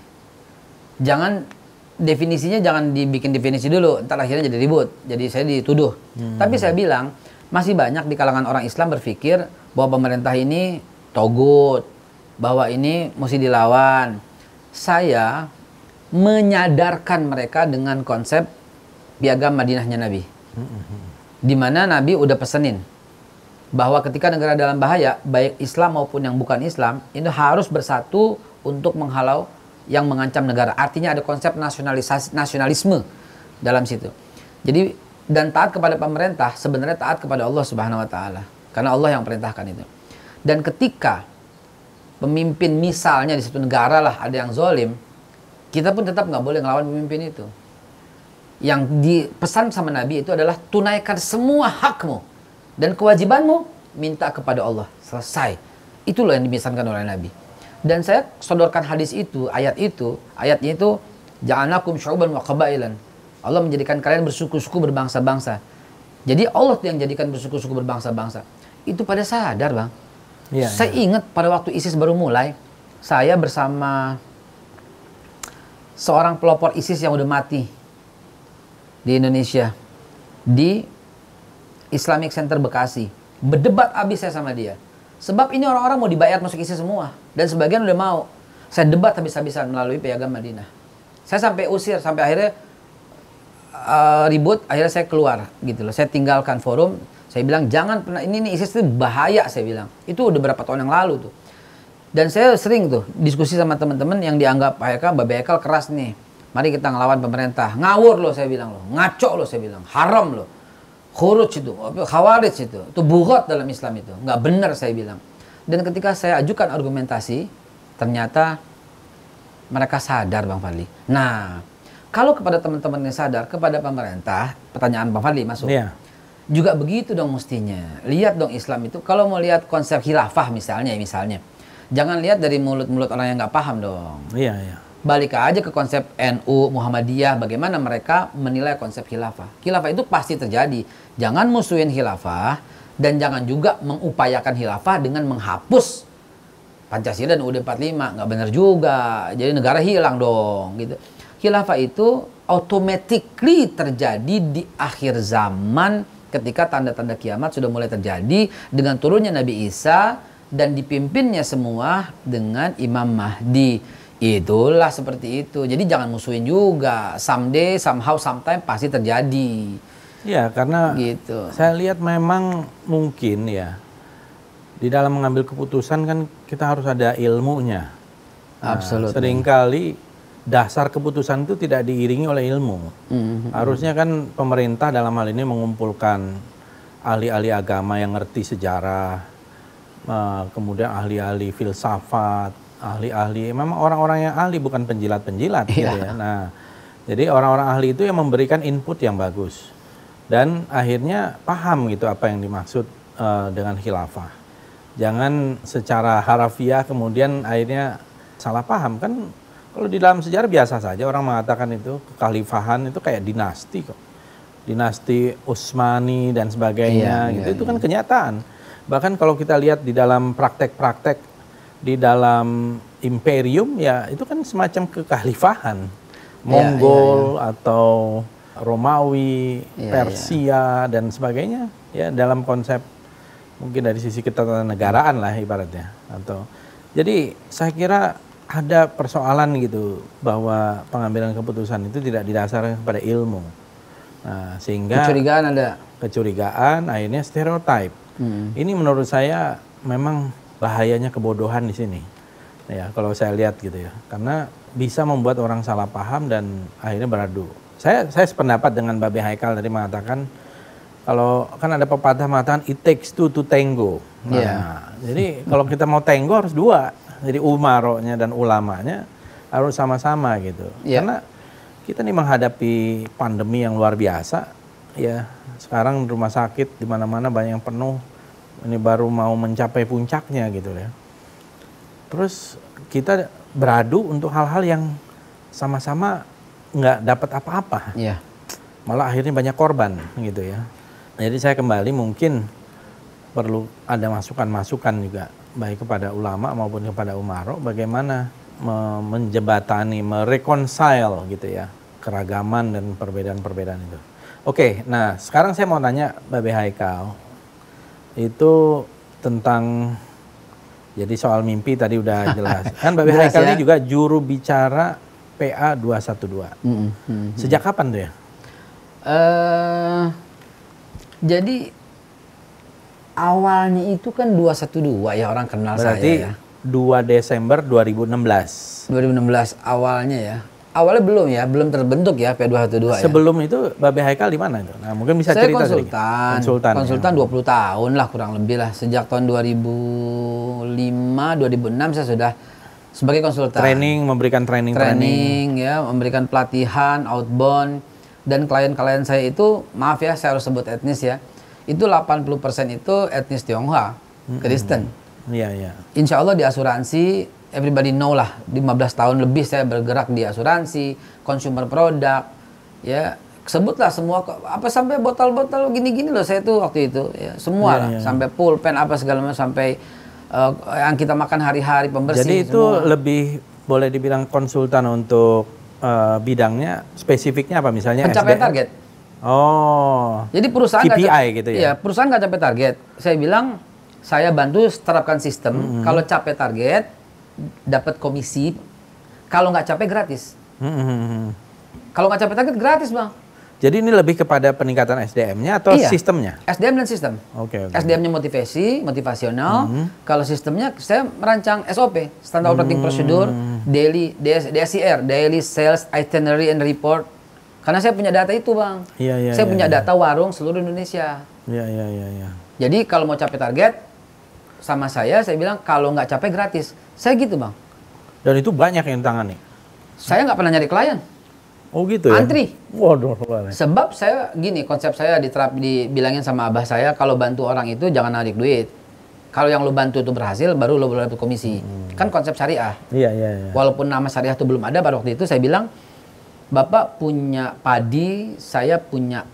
Jangan, definisinya jangan dibikin definisi dulu, ntar akhirnya jadi ribut. Jadi saya dituduh. Tapi saya bilang, masih banyak di kalangan orang Islam berpikir bahwa pemerintah ini togut, bahwa ini mesti dilawan. Saya menyadarkan mereka dengan konsep piagam Madinahnya Nabi. Di mana Nabi udah pesenin bahwa ketika negara dalam bahaya, baik Islam maupun yang bukan Islam, itu harus bersatu untuk menghalau yang mengancam negara. Artinya ada konsep nasionalisme dalam situ. Jadi, dan taat kepada pemerintah sebenarnya taat kepada Allah Subhanahu wa taala. Karena Allah yang perintahkan itu. Dan ketika pemimpin misalnya di satu negara lah ada yang zalim, kita pun tetap nggak boleh ngelawan pemimpin itu. Yang dipesan sama Nabi itu adalah tunaikan semua hakmu dan kewajibanmu, minta kepada Allah. Selesai. Itulah yang dipesankan oleh Nabi. Dan saya sodorkan hadis itu, ayatnya itu, ja'alnakum syu'uban wa qabailan. Allah menjadikan kalian bersuku-suku berbangsa-bangsa. Jadi Allah yang jadikan bersuku-suku berbangsa-bangsa. Itu pada sadar, Bang. Ya, saya ingat pada waktu ISIS baru mulai, saya bersama seorang pelopor ISIS yang udah mati di Indonesia, di Islamic Center Bekasi, berdebat abis saya sama dia. Sebab ini orang-orang mau dibayar masuk ISIS semua, dan sebagian udah mau. Saya debat habis-habisan melalui piagam Madinah. Saya sampai usir, sampai akhirnya ribut, akhirnya saya keluar gitu loh. Saya tinggalkan forum, saya bilang jangan pernah, ini ISIS itu bahaya, saya bilang. Itu udah berapa tahun yang lalu tuh. Dan saya sering tuh diskusi sama teman-teman yang dianggap Babe Haikal keras nih. Mari kita ngelawan pemerintah. Ngawur loh saya bilang loh. Ngaco loh saya bilang. Haram loh. Khuruj itu. Khawarij itu bughat dalam Islam itu. Nggak benar saya bilang. Dan ketika saya ajukan argumentasi, ternyata mereka sadar, Bang Fadli. Nah, kalau kepada teman-teman yang sadar, kepada pemerintah, pertanyaan Bang Fadli masuk. Iya. Juga begitu dong mestinya. Lihat dong Islam itu, kalau mau lihat konsep khilafah misalnya. Jangan lihat dari mulut-mulut orang yang nggak paham dong. Iya, iya. Balik aja ke konsep NU, Muhammadiyah, bagaimana mereka menilai konsep khilafah. Khilafah itu pasti terjadi. Jangan musuhin khilafah, dan jangan juga mengupayakan khilafah dengan menghapus Pancasila dan UUD 45. Nggak benar juga. Jadi negara hilang dong. Gitu. Khilafah itu automatically terjadi di akhir zaman ketika tanda-tanda kiamat sudah mulai terjadi dengan turunnya Nabi Isa dan dipimpinnya semua dengan Imam Mahdi. Itulah seperti itu. Jadi jangan musuhin juga. Someday, somehow, sometime pasti terjadi. Ya, karena gitu. Saya lihat memang mungkin ya di dalam mengambil keputusan kan kita harus ada ilmunya. Absolut. Seringkali dasar keputusan itu tidak diiringi oleh ilmu. Harusnya kan pemerintah dalam hal ini mengumpulkan ahli-ahli agama yang ngerti sejarah, kemudian ahli-ahli filsafat, ahli-ahli, memang orang-orang yang ahli, bukan penjilat-penjilat gitu ya. Nah, jadi orang-orang ahli itu yang memberikan input yang bagus dan akhirnya paham gitu apa yang dimaksud dengan khilafah. Jangan secara harafiah kemudian akhirnya salah paham. Kan kalau di dalam sejarah biasa saja orang mengatakan itu kekhalifahan itu kayak dinasti kok. Dinasti Utsmani dan sebagainya gitu. Itu kan kenyataan. Bahkan kalau kita lihat di dalam praktek-praktek di dalam imperium ya itu kan semacam kekhalifahan. Mongol atau Romawi, Persia dan sebagainya ya dalam konsep mungkin dari sisi ketatanegaraan lah ibaratnya atau jadi saya kira ada persoalan gitu bahwa pengambilan keputusan itu tidak didasarkan kepada ilmu. Nah, sehingga kecurigaan akhirnya stereotip. Ini menurut saya memang bahayanya kebodohan di sini. Ya, kalau saya lihat gitu ya. Karena bisa membuat orang salah paham dan akhirnya beradu. Saya sependapat dengan Babe Haikal tadi mengatakan kalau kan ada pepatah mengatakan it takes two to tango. Nah, jadi kalau kita mau tango harus dua. Jadi umaronya dan ulamanya harus sama-sama gitu. Karena kita nih menghadapi pandemi yang luar biasa, ya. Sekarang rumah sakit di mana-mana banyak yang penuh. Ini baru mau mencapai puncaknya gitu ya. Terus kita beradu untuk hal-hal yang sama-sama nggak dapat apa-apa. Iya. Malah akhirnya banyak korban gitu ya. Jadi saya kembali mungkin perlu ada masukan-masukan juga baik kepada ulama maupun kepada umaro bagaimana menjembatani, mereconcile gitu ya keragaman dan perbedaan-perbedaan itu. Oke, nah sekarang saya mau tanya Babe Haikal itu tentang jadi soal mimpi tadi udah jelas. Kan Babe Haikal ini juga juru bicara PA 212. Sejak kapan tuh ya? Jadi awalnya itu kan 212 ya orang kenal berarti saya ya. 2 Desember 2016. 2016 awalnya ya. Awalnya belum ya, belum terbentuk ya P212 ya. Sebelum itu Babe Haikal di mana itu? Nah, mungkin bisa saya cerita konsultan 20 tahun lah kurang lebih lah. Sejak tahun 2005, 2006 saya sudah sebagai konsultan. Memberikan training ya, memberikan pelatihan outbound dan klien-klien saya itu, maaf ya saya harus sebut etnis ya. Itu 80% itu etnis Tionghoa, Kristen. Iya, iya. Insya Allah di asuransi, everybody know lah, 15 tahun lebih saya bergerak di asuransi, consumer product, ya sebutlah semua, apa sampai botol-botol gini-gini loh saya tuh waktu itu, ya semua lah, sampai pulpen apa segala macam, sampai yang kita makan hari-hari pembersih. Jadi itu semua. Lebih boleh dibilang konsultan untuk bidangnya, spesifiknya apa misalnya? Pencapaian target. Oh. Jadi perusahaan KPI gitu ya? Iya, perusahaan nggak capai target. Saya bilang, saya bantu terapkan sistem, kalau capai target, dapat komisi, kalau nggak capai gratis. Kalau nggak capai target gratis bang. Jadi ini lebih kepada peningkatan SDM-nya atau sistemnya? SDM dan sistem. Oke. SDM-nya motivasional. Kalau sistemnya saya merancang SOP, Standard Operating Procedure, DSIR, Daily Sales Itinerary and Report. Karena saya punya data itu bang. Saya punya data warung seluruh Indonesia. Iya. Jadi kalau mau capai target, sama saya bilang kalau nggak capai gratis. Saya gitu bang. Dan itu banyak yang tangani? Saya nggak pernah nyari klien. Oh gitu ya? Antri. Waduh. Sebab saya gini, konsep saya dibilangin sama abah saya, kalau bantu orang itu jangan narik duit. Kalau yang lo bantu itu berhasil, baru lo boleh dapat komisi. Kan konsep syariah. Iya. Walaupun nama syariah itu belum ada, pada waktu itu saya bilang, Bapak punya padi, saya punya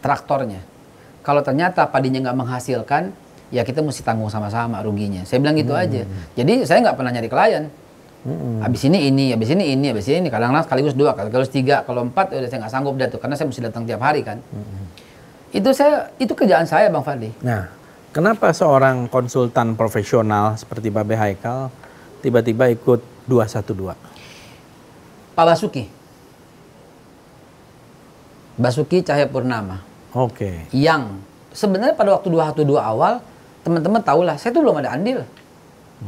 traktornya. Kalau ternyata padinya nggak menghasilkan, ya kita mesti tanggung sama-sama ruginya. Saya bilang gitu aja. Jadi saya nggak pernah nyari klien. Habis ini, habis ini. Kadang-kadang sekaligus 2, sekaligus 3, kalau 4 udah saya nggak sanggup dah tuh, karena saya mesti datang tiap hari kan. Itu kerjaan saya Bang Fadli. Nah, kenapa seorang konsultan profesional seperti Babe Haikal tiba-tiba ikut 212? Pak Basuki Cahayapurnama. Oke. Yang sebenarnya pada waktu 212 awal, teman-teman tahulah, saya tuh belum ada andil.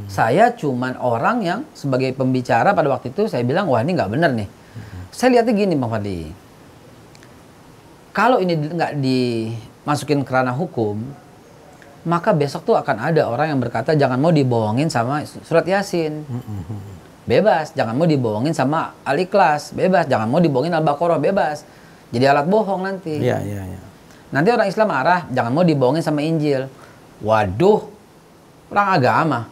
Saya cuman orang yang sebagai pembicara pada waktu itu saya bilang, wah ini nggak benar nih. Saya lihatnya gini Bang Fadli, kalau ini nggak dimasukin ke ranah hukum, maka besok tuh akan ada orang yang berkata jangan mau dibohongin sama surat Yasin. Bebas, jangan mau dibohongin sama Al-Ikhlas, bebas, jangan mau dibohongin Al-Baqarah, bebas. Jadi alat bohong nanti. Iya. Nanti orang Islam marah, jangan mau dibohongin sama Injil. Waduh, perang agama.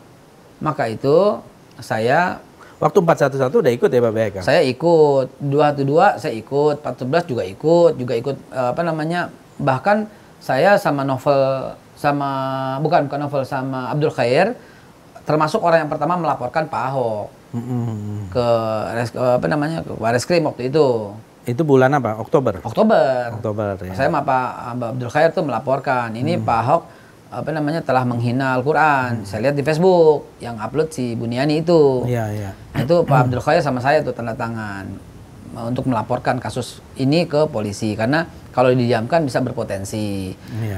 Maka itu saya... Waktu 411 udah ikut ya Babe Haikal? Saya ikut, 212 saya ikut, 14 juga ikut bahkan saya sama sama Abdul Khair, termasuk orang yang pertama melaporkan Pak Ahok ke Barreskrim waktu itu. Itu bulan apa? Oktober ya. Saya sama Pak Abdul Khair tuh melaporkan ini Pak Ahok telah menghina Al-Quran. Saya lihat di Facebook yang upload si Buniani itu. Iya. Itu Pak Abdul Khair sama saya tuh tanda tangan untuk melaporkan kasus ini ke polisi karena kalau didiamkan bisa berpotensi.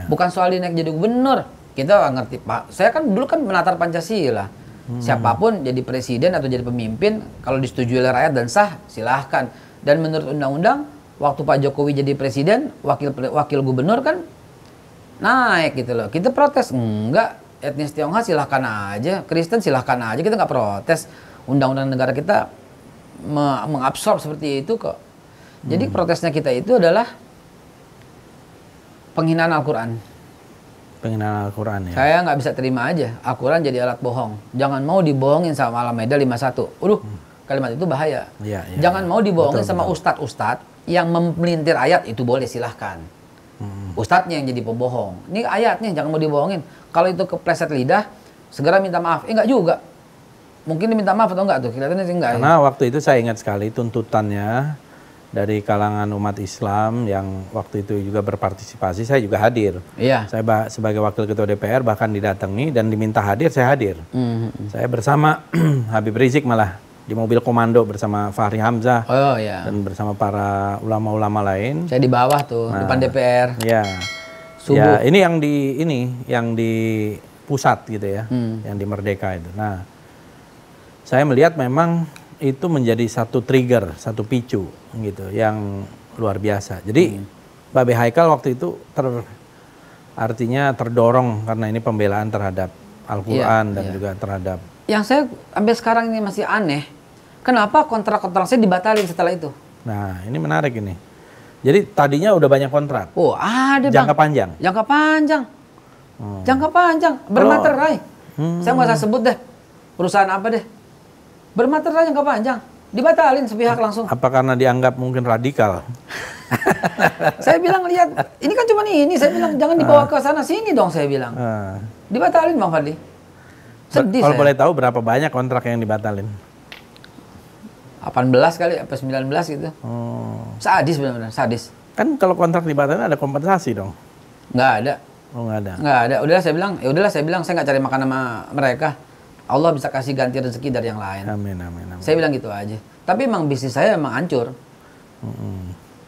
Bukan soal dia naik jadi gubernur. Kita nggak ngerti Pak. Saya kan dulu kan menatar Pancasila. Siapapun jadi presiden atau jadi pemimpin kalau disetujui oleh rakyat dan sah silahkan. Dan menurut undang-undang, waktu Pak Jokowi jadi presiden, wakil gubernur kan naik gitu loh. Kita protes, enggak, etnis Tionghoa silahkan aja, Kristen silahkan aja, kita nggak protes. Undang-undang negara kita mengabsorb seperti itu kok. Jadi protesnya kita itu adalah penghinaan Al-Quran. Penghinaan Al-Quran ya. Saya nggak bisa terima aja Al-Quran jadi alat bohong. Jangan mau dibohongin sama Al-Maidah 51. Kalimat itu bahaya. Ya, ya, Jangan mau dibohongin sama betul. ustadz-ustadz yang memelintir ayat, itu boleh, silahkan. Ustadznya yang jadi pembohong. Ini ayatnya jangan mau dibohongin. Kalau itu kepleset lidah, segera minta maaf. Enggak juga. Mungkin diminta maaf atau enggak tuh? Kelihatannya sih enggak. Karena waktu itu saya ingat sekali tuntutannya dari kalangan umat Islam yang waktu itu juga berpartisipasi, saya juga hadir. Iya. Saya sebagai wakil ketua DPR bahkan didatangi dan diminta hadir, saya hadir. Saya bersama Habib Rizik malah di mobil komando bersama Fahri Hamzah Oh iya. dan bersama para ulama-ulama lain. Saya di bawah tuh, depan DPR. Ya. Subuh. Ya, ini yang di pusat gitu ya, yang di Merdeka itu. Nah, saya melihat memang itu menjadi satu trigger, satu picu gitu yang luar biasa. Jadi Babe Haikal waktu itu artinya terdorong karena ini pembelaan terhadap Al-Quran dan juga terhadap. Yang saya sampai sekarang ini masih aneh, kenapa kontrak-kontrak saya dibatalin setelah itu? Nah, ini menarik ini. Jadi tadinya udah banyak kontrak. Oh, ada Jangka Bang. panjang. Jangka panjang. Jangka panjang, bermaterai. Saya nggak usah sebut deh perusahaan apa deh. Bermaterai jangka panjang, dibatalin sepihak langsung. Apa karena dianggap mungkin radikal? Saya bilang lihat, ini kan cuma ini. Saya bilang jangan dibawa ke sana sini dong. Saya bilang dibatalin Bang Fadli. Sedih Kalau saya. boleh tahu berapa banyak kontrak yang dibatalin? 18 kali, apa 19 gitu. Sadis benar-benar, sadis. Kan kalau kontrak dibatalin ada kompensasi dong? Nggak ada. Oh, nggak ada. Nggak ada. Udahlah saya bilang, ya udahlah saya bilang saya nggak cari makan sama mereka. Allah bisa kasih ganti rezeki dari yang lain. Amin, amin, amin. Saya bilang gitu aja. Tapi emang bisnis saya emang hancur.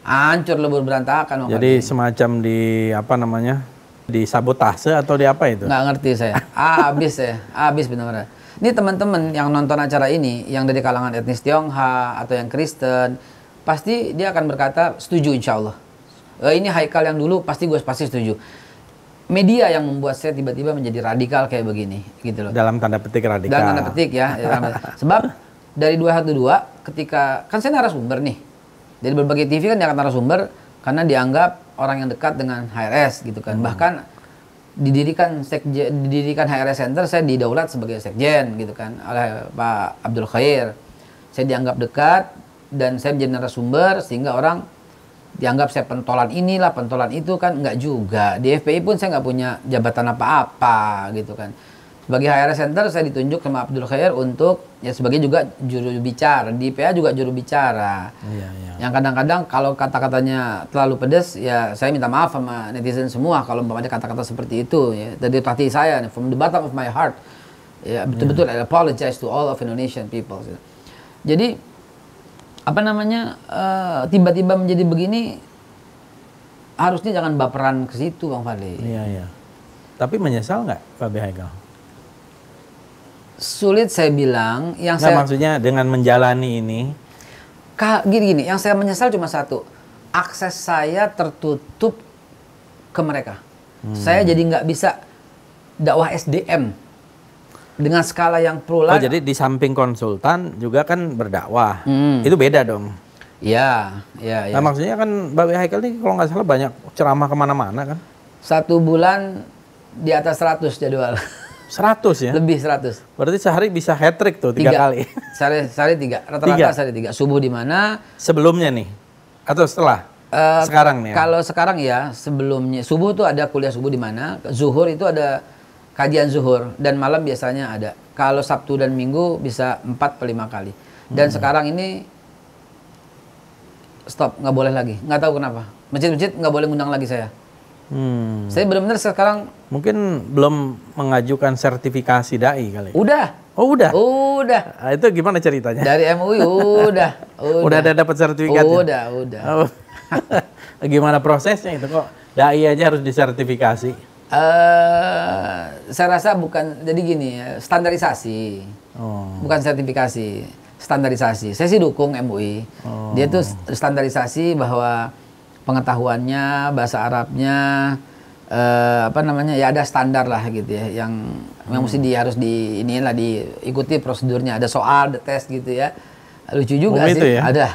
Hancur, lebur berantakan. Bang Jadi Fadli. semacam di apa namanya? Di sabotase atau di apa itu? Nggak ngerti saya. Abis ya, abis benar-benar. Ini teman-teman yang nonton acara ini, yang dari kalangan etnis Tionghoa atau yang Kristen, pasti dia akan berkata setuju insya Allah. Ini Haikal yang dulu pasti gue pasti setuju. Media yang membuat saya tiba-tiba menjadi radikal kayak begini, gitu loh. Dalam tanda petik radikal. Dalam tanda petik ya. Sebab dari 212 ketika kan saya narasumber nih. Dari berbagai TV kan dia akan narasumber karena dianggap orang yang dekat dengan HRS gitu kan. Bahkan didirikan HRS Center, saya didaulat sebagai sekjen gitu kan oleh Pak Abdul Khair. Saya dianggap dekat dan saya menjadi narasumber sehingga orang dianggap saya pentolan inilah, pentolan itu, kan enggak juga. Di FPI pun saya nggak punya jabatan apa-apa gitu kan. Sebagai HRS Center saya ditunjuk sama Abdul Khair untuk ya sebagai juga juru bicara. Di IPA juga juru bicara. Iya, iya. Yang kadang-kadang kalau kata-katanya terlalu pedas, ya saya minta maaf sama netizen semua kalau umpamanya kata-kata seperti itu ya. Dari hati saya, from the bottom of my heart. Ya betul-betul I apologize to all of Indonesian people. Jadi apa namanya, tiba-tiba menjadi begini, harusnya jangan baperan ke situ Bang Fadli. Iya, iya. Tapi menyesal nggak Pak Haikal? Sulit saya bilang. Yang Nggak, saya maksudnya dengan menjalani ini. gini, yang saya menyesal cuma satu, akses saya tertutup ke mereka. Saya jadi nggak bisa dakwah SDM dengan skala yang plural. Oh, jadi di samping konsultan juga kan berdakwah. Itu beda dong. Iya, iya, iya. Nah, maksudnya kan Babe Haikal ini kalau nggak salah banyak ceramah kemana-mana kan? 1 bulan di atas 100 jadwal. 100 ya? Lebih 100. Berarti sehari bisa hat-trick tuh 3 kali. Sehari 3. Rata-rata sehari 3. Subuh di mana? Sebelumnya nih? Atau setelah? Sekarang nih ya? Kalau sekarang ya, sebelumnya. Subuh tuh ada kuliah subuh di mana? Zuhur itu ada kajian zuhur. Dan malam biasanya ada. Kalau Sabtu dan Minggu bisa 4-5 kali. Dan sekarang ini stop, nggak boleh lagi. Nggak tahu kenapa. Masjid-masjid nggak boleh ngundang lagi saya. Saya benar-benar sekarang Mungkin belum mengajukan sertifikasi dai kali. udah. Oh, udah? Udah. Nah, itu gimana ceritanya? Dari MUI udah. Udah ada dapat sertifikat? Udah. Oh. Gimana prosesnya itu kok? Dai aja harus disertifikasi. Saya rasa bukan, jadi gini ya, standarisasi. Bukan sertifikasi, standarisasi. Saya sih dukung MUI. Dia tuh standarisasi bahwa pengetahuannya, bahasa Arabnya, apa namanya, ya ada standar lah gitu ya, yang mesti harus diikuti prosedurnya, ada soal, ada tes gitu ya. Lucu juga sih. Itu ya? Ada.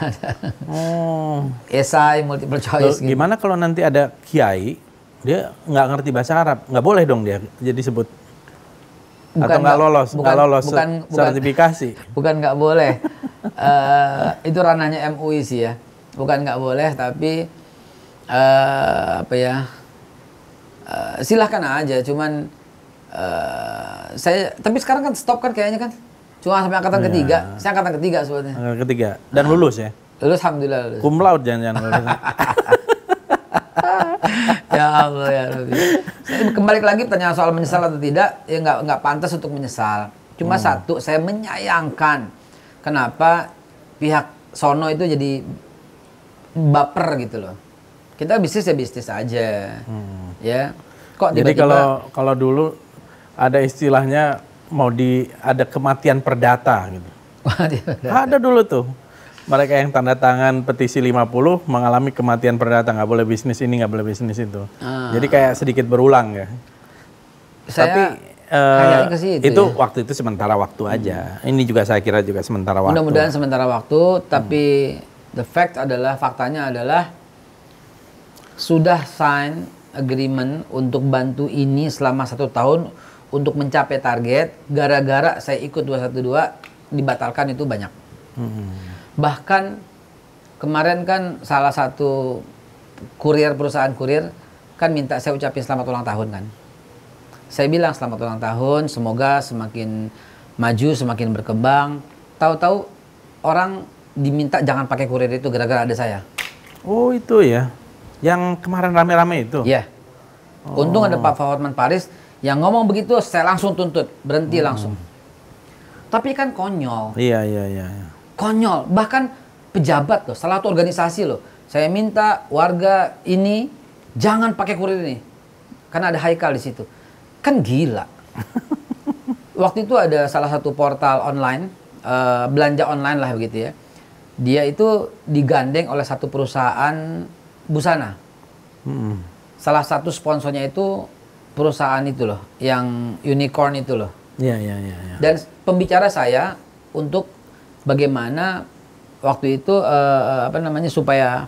Oh. Esai, multiple choice. Gitu. Gimana kalau nanti ada kiai, dia nggak ngerti bahasa Arab, nggak boleh dong dia jadi sebut. Atau nggak lolos, sertifikasi. Bukan nggak boleh. Itu ranahnya MUI sih ya. Bukan nggak boleh, tapi apa ya? Silahkan aja. Cuman tapi sekarang kan stop kan kayaknya kan. Cuma sampai angkatan ketiga. Saya angkatan ketiga sebetulnya. Angkatan ketiga. Dan lulus ya? Lulus, alhamdulillah lulus. Cum laude jangan lulus. Ya Allah ya Rabbi. Kembali lagi pertanyaan soal menyesal atau tidak, ya nggak pantas untuk menyesal. Cuma satu, saya menyayangkan kenapa pihak sono itu jadi baper gitu loh. Kita bisnis ya bisnis aja, ya. Kok jadi tiba-tiba? kalau dulu ada istilahnya ada kematian perdata gitu. Ada dulu tuh. Mereka yang tanda tangan petisi 50 mengalami kematian perdata, nggak boleh bisnis ini, nggak boleh bisnis itu. Jadi kayak sedikit berulang ya. Saya Tapi itu ya? Waktu itu sementara waktu aja. Ini juga saya kira juga sementara waktu. Mudah-mudahan sementara waktu, tapi faktanya adalah sudah sign agreement untuk bantu ini selama 1 tahun untuk mencapai target. Gara-gara saya ikut 212 dibatalkan itu banyak. Bahkan kemarin kan salah satu perusahaan kurir kan minta saya ucapin selamat ulang tahun kan. Saya bilang selamat ulang tahun, semoga semakin maju, semakin berkembang. Tahu-tahu orang diminta jangan pakai kurir itu gara-gara ada saya. Oh itu ya, yang kemarin rame-rame itu? Iya. Untung ada Pak Hotman Paris yang ngomong begitu, saya langsung tuntut, berhenti langsung. Tapi kan konyol. Iya. Konyol, bahkan pejabat loh, salah satu organisasi loh. Saya minta warga ini jangan pakai kurir ini, karena ada Haikal di situ. Kan gila. Waktu itu ada salah satu portal online, belanja online lah begitu ya. Dia itu digandeng oleh satu perusahaan busana. Salah satu sponsornya itu perusahaan itu loh, yang unicorn itu loh. Iya. Dan pembicara saya untuk bagaimana waktu itu supaya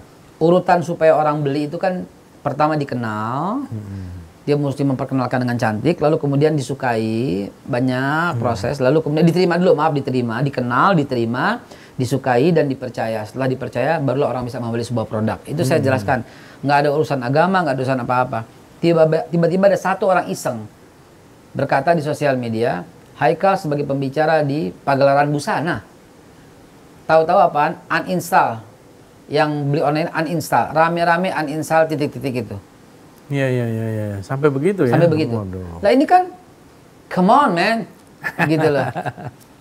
orang beli itu kan pertama dikenal, dia mesti memperkenalkan dengan cantik, lalu kemudian disukai, banyak proses, lalu kemudian dikenal, diterima, disukai dan dipercaya. Setelah dipercaya, barulah orang bisa membeli sebuah produk. Itu saya jelaskan, nggak ada urusan agama, nggak ada urusan apa-apa. Tiba-tiba ada satu orang iseng berkata di sosial media, Haikal sebagai pembicara di pagelaran busana. Tahu-tahu apaan? Uninstall. Yang beli online uninstall. Rame-rame uninstall titik-titik itu. Iya. Sampai begitu ya? Sampai begitu. Nah ini kan, come on man. Gitu loh.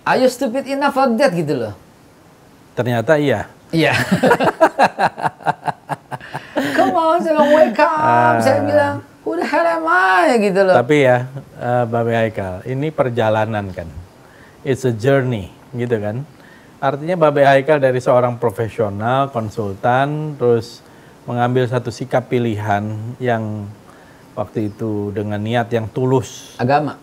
Are you stupid enough for that? Gitu loh. Ternyata iya. Iya. Come on, saya bilang wake up. Saya bilang, who the hell am I? Gitu loh. Tapi ya, Babe Haikal, ini perjalanan kan. It's a journey, gitu kan. Artinya Babe Haikal dari seorang profesional, konsultan, terus mengambil satu sikap pilihan yang waktu itu dengan niat yang tulus. Agama,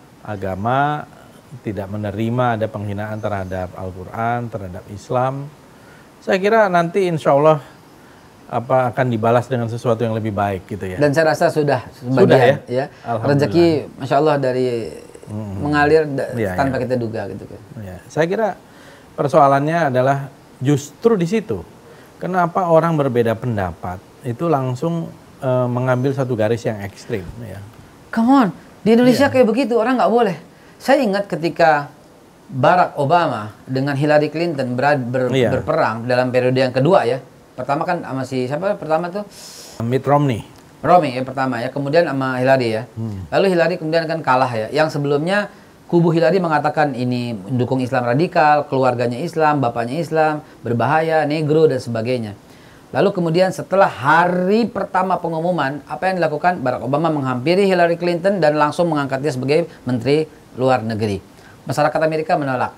tidak menerima ada penghinaan terhadap Al-Quran, terhadap Islam. Saya kira nanti insya Allah akan dibalas dengan sesuatu yang lebih baik gitu ya. Dan saya rasa sudah sebagian ya. Rezeki Masya Allah dari mengalir tanpa kita duga gitu kan. Ya. Saya kira persoalannya adalah justru di situ. Kenapa orang berbeda pendapat itu langsung mengambil satu garis yang ekstrim ya. Come on, di Indonesia kayak begitu orang nggak boleh. Saya ingat ketika Barack Obama dengan Hillary Clinton berperang dalam periode yang kedua ya. Pertama kan sama siapa pertama tuh? Mitt Romney ya pertama ya. Kemudian sama Hillary ya. Lalu Hillary kemudian kan kalah ya. Yang sebelumnya kubu Hillary mengatakan ini mendukung Islam radikal, keluarganya Islam, bapaknya Islam, berbahaya, negro dan sebagainya. Lalu kemudian setelah hari pertama pengumuman, apa yang dilakukan? Barack Obama menghampiri Hillary Clinton dan langsung mengangkat dia sebagai Menteri Luar Negeri. Masyarakat Amerika menolak.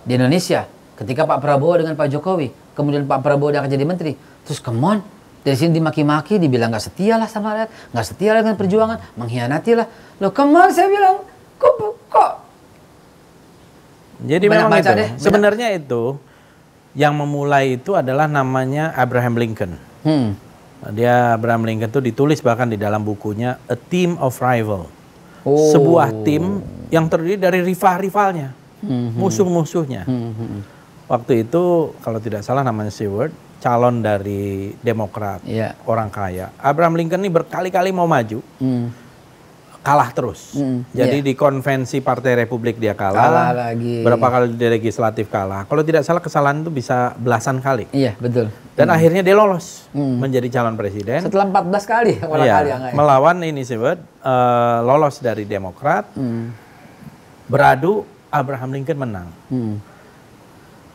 Di Indonesia, ketika Pak Prabowo dengan Pak Jokowi, kemudian Pak Prabowo dia akan jadi menteri, terus come on, dari sini dimaki-maki, dibilang nggak setia lah sama rakyat, nggak setia dengan perjuangan, mengkhianati lah. Loh come on, saya bilang, kok? Jadi memang itu, sebenarnya itu Yang memulai itu adalah namanya Abraham Lincoln. Abraham Lincoln itu ditulis bahkan di dalam bukunya A Team of Rival. Sebuah tim yang terdiri dari rival-rivalnya, musuh-musuhnya. Waktu itu kalau tidak salah namanya Seward, calon dari Demokrat, orang kaya. Abraham Lincoln ini berkali-kali mau maju, kalah terus. Jadi di konvensi Partai Republik dia kalah lagi. Berapa kali di legislatif kalah. Kalau tidak salah kesalahan itu bisa belasan kali. Iya, betul. Dan akhirnya dia lolos menjadi calon presiden. Setelah 14 kali, kali melawan ini Seward, lolos dari Demokrat. Beradu, Abraham Lincoln menang.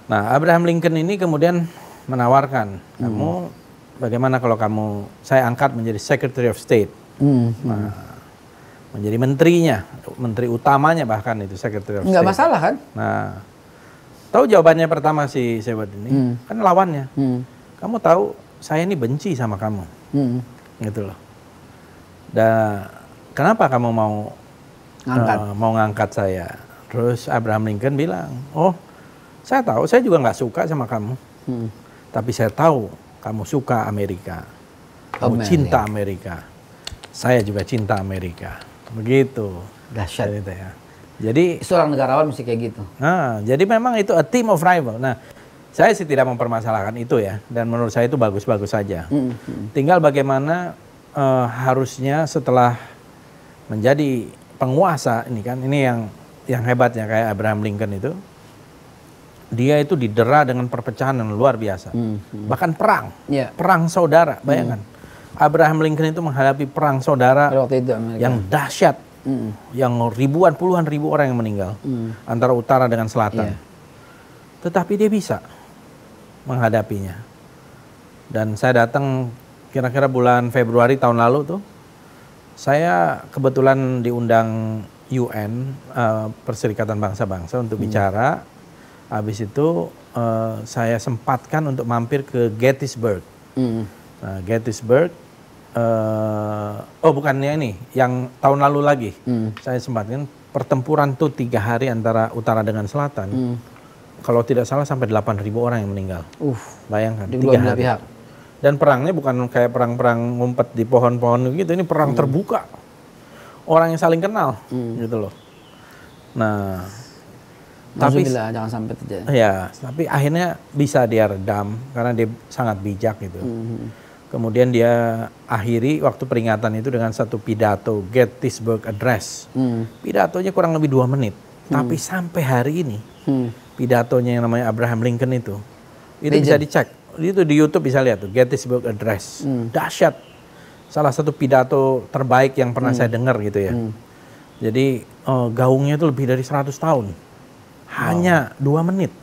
Nah, Abraham Lincoln ini kemudian menawarkan, kamu bagaimana kalau saya angkat menjadi Secretary of State. Nah, menjadi menterinya, menteri utamanya bahkan itu Secretary of State. Nggak masalah kan? Nah, tahu jawabannya pertama si Seward ini? Kan lawannya. Kamu tahu saya ini benci sama kamu. Gitu loh. Dan kenapa kamu mau ngangkat saya? Terus Abraham Lincoln bilang, oh saya tahu, saya juga nggak suka sama kamu. Tapi saya tahu kamu suka Amerika. Kamu cinta Amerika. Saya juga cinta Amerika. Begitu. Dahsyat itu ya. Jadi seorang negarawan mesti kayak gitu. Nah, jadi memang itu a team of rival. Nah, saya sih tidak mempermasalahkan itu ya. Dan menurut saya itu bagus-bagus saja. Tinggal bagaimana harusnya setelah menjadi penguasa ini kan, ini yang hebatnya kayak Abraham Lincoln itu. Dia itu didera dengan perpecahan yang luar biasa. Bahkan perang. Perang saudara, bayangkan. Abraham Lincoln itu menghadapi perang saudara yang dahsyat. Yang ribuan, puluhan ribu orang yang meninggal. Antara utara dengan selatan. Tetapi dia bisa menghadapinya. Dan saya datang kira-kira bulan Februari tahun lalu tuh. Saya kebetulan diundang UN, Perserikatan Bangsa-Bangsa untuk bicara. Habis itu saya sempatkan untuk mampir ke Gettysburg. Nah, Gettysburg, bukannya ini, yang tahun lalu lagi. Saya sempatkan pertempuran tuh 3 hari antara utara dengan selatan. Kalau tidak salah sampai 8.000 orang yang meninggal. Bayangkan, 3 hari. Pihak. Dan perangnya bukan kayak perang-perang ngumpet di pohon-pohon gitu, ini perang terbuka. Orang yang saling kenal, gitu loh. Nah, tapi jangan sampai terjadi. Ya, tapi akhirnya bisa dia redam karena dia sangat bijak gitu. Kemudian dia akhiri waktu peringatan itu dengan satu pidato, Gettysburg Address. Pidatonya kurang lebih 2 menit. Tapi sampai hari ini, pidatonya yang namanya Abraham Lincoln itu bisa dicek. Itu di YouTube bisa lihat tuh, Gettysburg Address. Dahsyat. Salah satu pidato terbaik yang pernah saya dengar gitu ya. Jadi gaungnya itu lebih dari 100 tahun. Hanya 2 menit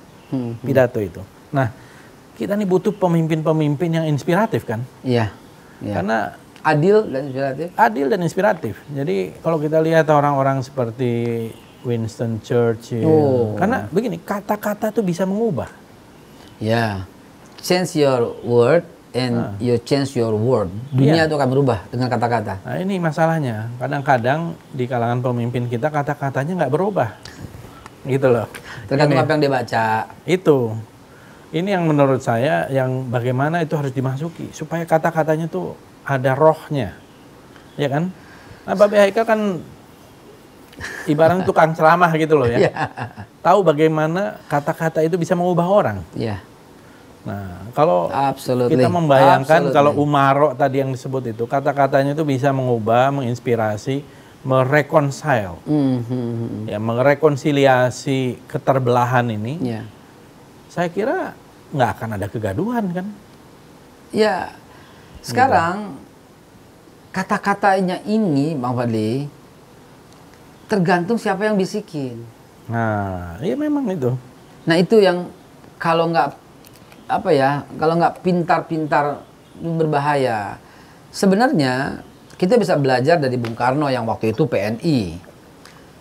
pidato itu. Nah, kita nih butuh pemimpin-pemimpin yang inspiratif kan? Iya. Karena adil dan inspiratif. Adil dan inspiratif. Jadi kalau kita lihat orang-orang seperti Winston Churchill, karena begini, kata-kata tuh bisa mengubah. Ya. Change your word and you change your world. Dunia itu akan berubah dengan kata-kata. Nah, ini masalahnya. Kadang-kadang di kalangan pemimpin kita kata-katanya nggak berubah. Gitu loh. Tergantung apa yang dia baca. Itu. Ini yang menurut saya yang bagaimana itu harus dimasuki supaya kata-katanya tuh ada rohnya. Ya kan? Nah, Babe Haikal kan ibaratnya tukang ceramah gitu loh ya. Tahu bagaimana kata-kata itu bisa mengubah orang. Iya. Nah, kalau kita membayangkan kalau Umaro tadi yang disebut itu, kata-katanya itu bisa mengubah, menginspirasi, mereconcile, ya, merekonsiliasi keterbelahan ini. Saya kira nggak akan ada kegaduhan kan? Ya, sekarang kata-katanya ini, Bang Fadli, tergantung siapa yang bisikin. Nah, ya memang itu. Nah itu yang kalau nggak kalau nggak pintar-pintar berbahaya. Sebenarnya kita bisa belajar dari Bung Karno yang waktu itu PNI.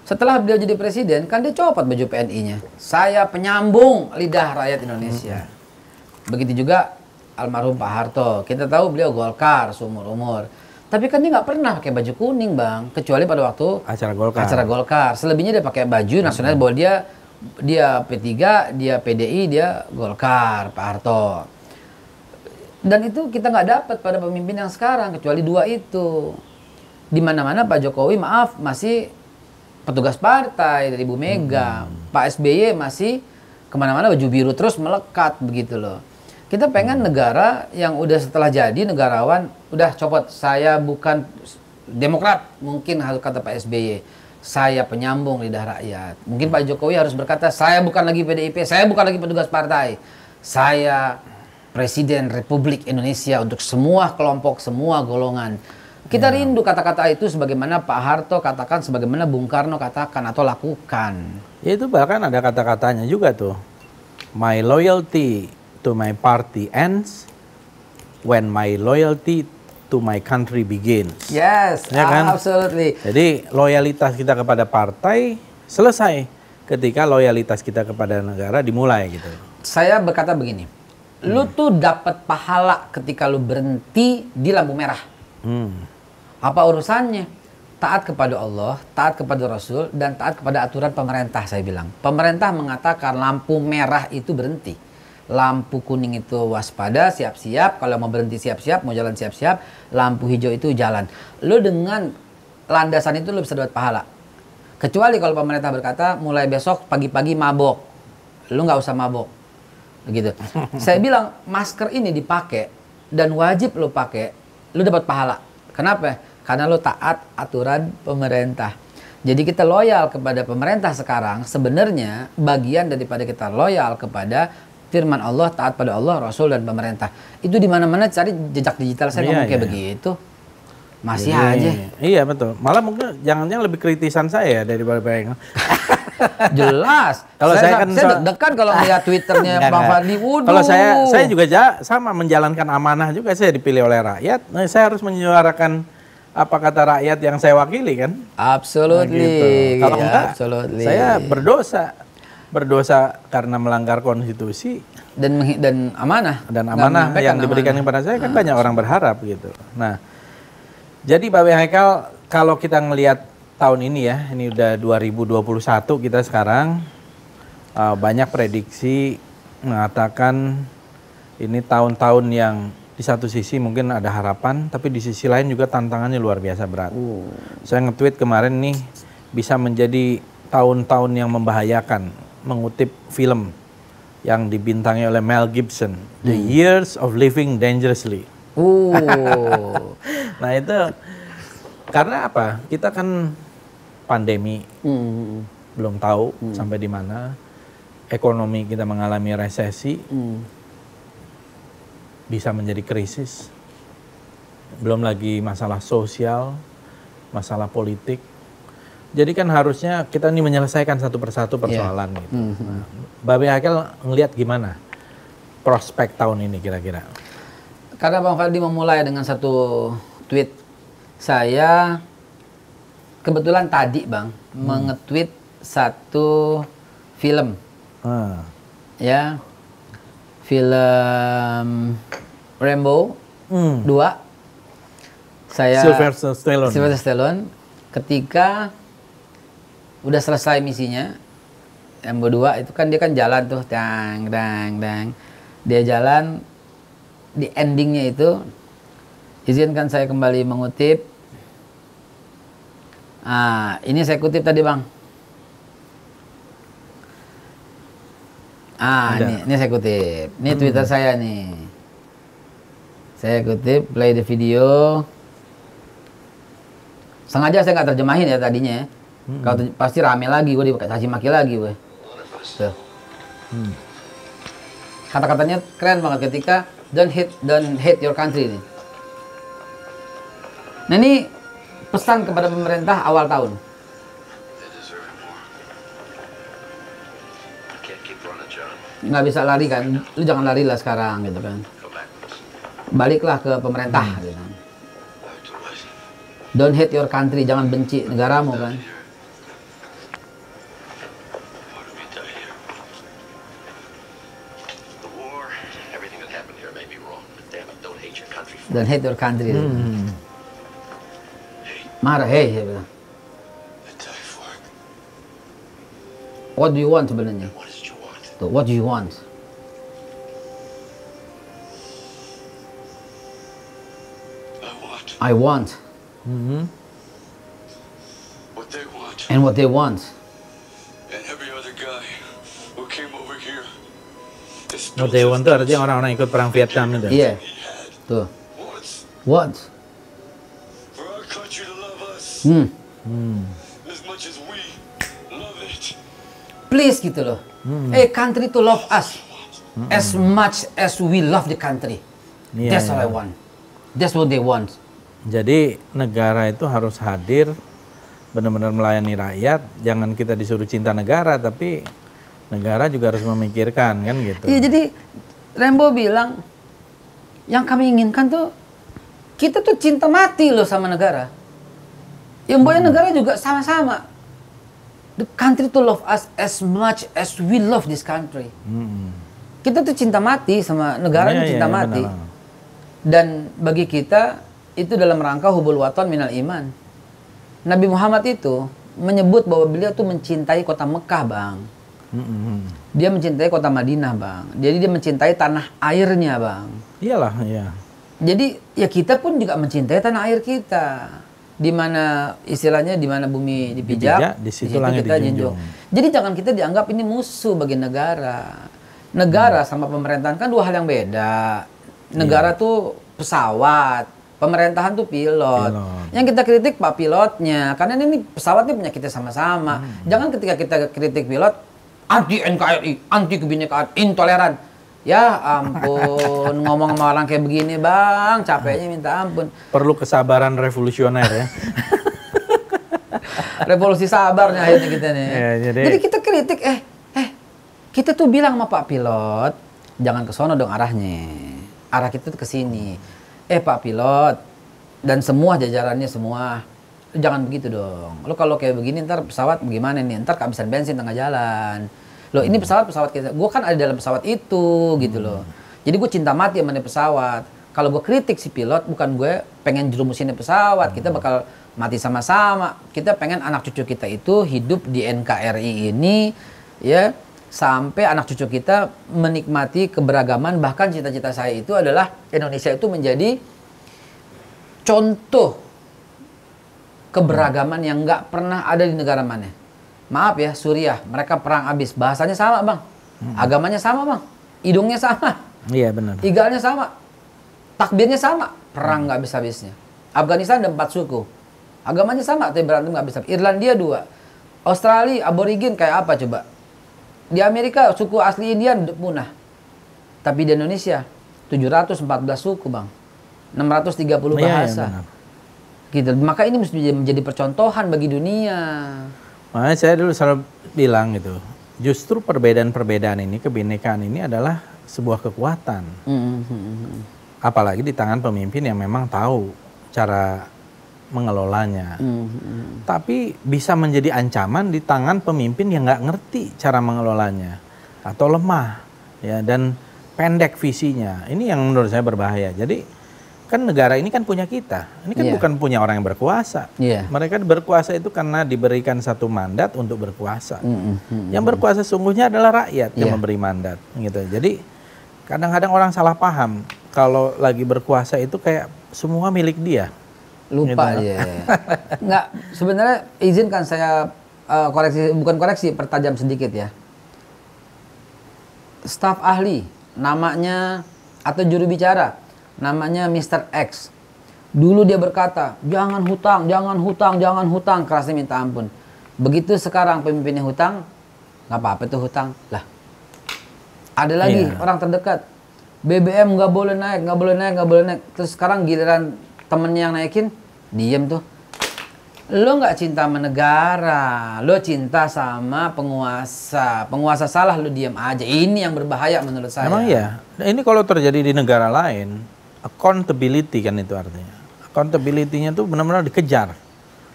Setelah beliau jadi presiden, kan dia copot baju PNI-nya. Saya penyambung lidah rakyat Indonesia. Begitu juga almarhum Pak Harto. Kita tahu beliau Golkar seumur-umur. Tapi kan dia nggak pernah pakai baju kuning, Bang. Kecuali pada waktu acara Golkar. Selebihnya dia pakai baju nasional bahwa dia Dia P3, dia PDI, dia Golkar, Pak Harto. Dan itu kita nggak dapat pada pemimpin yang sekarang, kecuali dua itu. Di mana-mana Pak Jokowi, maaf, masih petugas partai dari Bu Mega. Pak SBY masih kemana-mana baju biru terus melekat begitu loh. Kita pengen negara yang udah setelah jadi negarawan, udah copot, saya bukan Demokrat, mungkin harus kata Pak SBY. Saya penyambung lidah rakyat. Mungkin Pak Jokowi harus berkata, saya bukan lagi PDIP, saya bukan lagi petugas partai. Saya Presiden Republik Indonesia untuk semua kelompok, semua golongan. Kita rindu kata-kata itu sebagaimana Pak Harto katakan, sebagaimana Bung Karno katakan atau lakukan. Ya itu bahkan ada kata-katanya juga tuh. My loyalty to my party ends when my loyalty to my country begins. Yes, Ya kan? absolutely. Jadi loyalitas kita kepada partai selesai ketika loyalitas kita kepada negara dimulai gitu. Saya berkata begini, lu tuh dapat pahala ketika lu berhenti di lampu merah. Apa urusannya? Taat kepada Allah, taat kepada Rasul, dan taat kepada aturan pemerintah, saya bilang. Pemerintah mengatakan lampu merah itu berhenti. Lampu kuning itu waspada, siap-siap. Kalau mau berhenti siap-siap, mau jalan siap-siap. Lampu hijau itu jalan. Lu dengan landasan itu lu bisa dapat pahala. Kecuali kalau pemerintah berkata, mulai besok pagi-pagi mabok. Lu nggak usah mabok. Begitu. Saya bilang, masker ini dipakai, dan wajib lu pakai, lu dapat pahala. Kenapa? Karena lu taat aturan pemerintah. Jadi kita loyal kepada pemerintah sekarang, sebenarnya bagian daripada kita loyal kepada firman Allah, taat pada Allah, Rasul, dan pemerintah. Itu di mana-mana cari jejak digital saya ngomong kayak begitu. Masih aja. Iya betul. Malah mungkin jangan-jangan lebih kritisan saya daripada Bang. Jelas. Kalau saya kan deg-degan kalau melihat Twitternya Bang Fadli. Kalau saya juga sama menjalankan amanah juga, saya dipilih oleh rakyat. Nah, saya harus menyuarakan apa kata rakyat yang saya wakili kan. Absolutely. Nah, gitu. Kalau enggak, saya berdosa karena melanggar konstitusi dan amanah yang diberikan kepada saya kan banyak orang berharap gitu. Nah, jadi Babe Haikal, kalau kita ngelihat tahun ini ya, ini udah 2021 kita sekarang, banyak prediksi mengatakan ini tahun-tahun yang di satu sisi mungkin ada harapan, tapi di sisi lain juga tantangannya luar biasa berat. Saya nge-tweet kemarin nih, bisa menjadi tahun-tahun yang membahayakan, mengutip film yang dibintangi oleh Mel Gibson, The Years of Living Dangerously. Nah itu karena apa? Kita kan pandemi, belum tahu sampai di mana, ekonomi kita mengalami resesi, bisa menjadi krisis, belum lagi masalah sosial, masalah politik. Jadi kan harusnya kita ini menyelesaikan satu persatu persoalan gitu. Nah, Babe Haikal ngelihat gimana prospek tahun ini kira-kira? Karena Bang Fadli memulai dengan satu tweet, saya kebetulan tadi Bang mengetweet satu film, ya, film Rambo 2. Saya Sylvester Stallone ketika udah selesai misinya, Rambo 2 itu kan dia kan jalan tuh, dang. Dia jalan, di endingnya itu, izinkan saya kembali mengutip. Ini saya kutip tadi Bang. Ini saya kutip. Ini Twitter saya nih. Saya kutip, play the video. Sengaja saya nggak terjemahin ya tadinya. Kalau pasti rame lagi, gue dikasih maki lagi, gue. Kata-katanya keren banget ketika don't hate your country nih. Nah ini pesan kepada pemerintah awal tahun. Nggak bisa lari kan, lu jangan lari lah sekarang gitu kan. Baliklah ke pemerintah gitu. Don't hate your country, jangan benci negaramu kan. Don't hate your country. Marah, saya bilang. What do you want sebenarnya? What did you want? Tuh, what do you want? I want I want what they want. and what they want. And every other guy who came over here is What they want itu artinya orang-orang ikut perang Vietnam itu. Iya, he had tuh. wants What? for our country to love us as much as we love it. Please gitu loh. A country to love us as much as we love the country. Iya, That's iya. all I want. That's what they want. Jadi negara itu harus hadir benar-benar melayani rakyat. Jangan kita disuruh cinta negara, tapi negara juga harus memikirkan kan gitu. Iya, jadi Rembo bilang yang kami inginkan tuh kita tuh cinta mati loh sama negara. Yang boleh negara juga sama-sama. The country to love us as much as we love this country. Kita tuh cinta mati sama negara, Iya, tuh cinta iya, mati. benar. Dan bagi kita itu dalam rangka hubul waton minal iman. Nabi Muhammad itu menyebut bahwa beliau tuh mencintai kota Mekah, Bang. Dia mencintai kota Madinah, Bang. Jadi dia mencintai tanah airnya, Bang. Iyalah, iya. Jadi ya kita pun juga mencintai tanah air kita. Di mana istilahnya di mana bumi dipijak, Dipijak, di situ langit kita dijunjung. Jadi jangan kita dianggap ini musuh bagi negara. Negara sama pemerintahan kan dua hal yang beda. Negara tuh pesawat, pemerintahan tuh pilot. Yang kita kritik Pak pilotnya, karena ini pesawat ini punya kita sama-sama. Jangan ketika kita kritik pilot, anti NKRI, anti kebinekaan, intoleran. Ya ampun, ngomong sama orang kayak begini, Bang, capeknya minta ampun. Perlu kesabaran revolusioner ya. Revolusi sabarnya akhirnya kita nih. Ya, jadi kita kritik, kita tuh bilang sama Pak pilot, jangan ke sono dong arahnya. Arah kita tuh ke sini. Pak pilot dan semua jajarannya semua, jangan begitu dong. Lo kalau kayak begini ntar pesawat bagaimana nih? Ntar kehabisan bensin tengah jalan. Loh ini pesawat kita, gue kan ada dalam pesawat itu gitu loh. Jadi gue cinta mati sama nih pesawat. Kalau gue kritik si pilot, bukan gue pengen jerumusin pesawat. Kita bakal mati sama-sama. Kita pengen anak cucu kita itu hidup di NKRI ini, ya, sampai anak cucu kita menikmati keberagaman. Bahkan cita-cita saya itu adalah Indonesia itu menjadi contoh keberagaman yang nggak pernah ada di negara mana. Maaf ya, Suriah, mereka perang habis. Bahasanya sama, Bang. Agamanya sama, Bang. Hidungnya sama. Iya benar. Igalnya sama. Takbirnya sama. Perang nggak habis-habisnya. Afghanistan ada 4 suku. Agamanya sama, tapi berantem nggak habis-habis. Irlandia 2. Australia, aborigin kayak apa coba? Di Amerika, suku asli Indian punah. Tapi di Indonesia, 714 suku, Bang. 630 bahasa. Iya, Gitu. Maka ini mesti menjadi percontohan bagi dunia. Makanya saya dulu selalu bilang gitu, justru perbedaan-perbedaan ini, kebinekaan ini adalah sebuah kekuatan. Apalagi di tangan pemimpin yang memang tahu cara mengelolanya. Tapi bisa menjadi ancaman di tangan pemimpin yang nggak ngerti cara mengelolanya. Atau lemah, ya, dan pendek visinya. Ini yang menurut saya berbahaya. Jadi kan negara ini kan punya kita. Ini kan bukan punya orang yang berkuasa. Mereka berkuasa itu karena diberikan satu mandat untuk berkuasa. Yang berkuasa sungguhnya adalah rakyat yang memberi mandat. Gitu. Jadi kadang-kadang orang salah paham kalau lagi berkuasa itu kayak semua milik dia. Lupa gitu. ya. Nggak, sebenarnya izinkan saya pertajam sedikit ya. Staf ahli namanya atau juru bicara namanya Mr. X. Dulu dia berkata, jangan hutang, jangan hutang, jangan hutang. Kerasnya minta ampun. Begitu sekarang pemimpinnya hutang, nggak apa-apa tuh hutang. Lah, ada lagi orang terdekat. BBM nggak boleh naik, nggak boleh naik, nggak boleh naik. Terus sekarang giliran temennya yang naikin, diem tuh. Lo nggak cinta sama negara, lo cinta sama penguasa. Penguasa salah, lo diem aja. Ini yang berbahaya menurut saya. Emang iya. Ini kalau terjadi di negara lain, accountability kan itu artinya. Accountability-nya tuh benar-benar dikejar.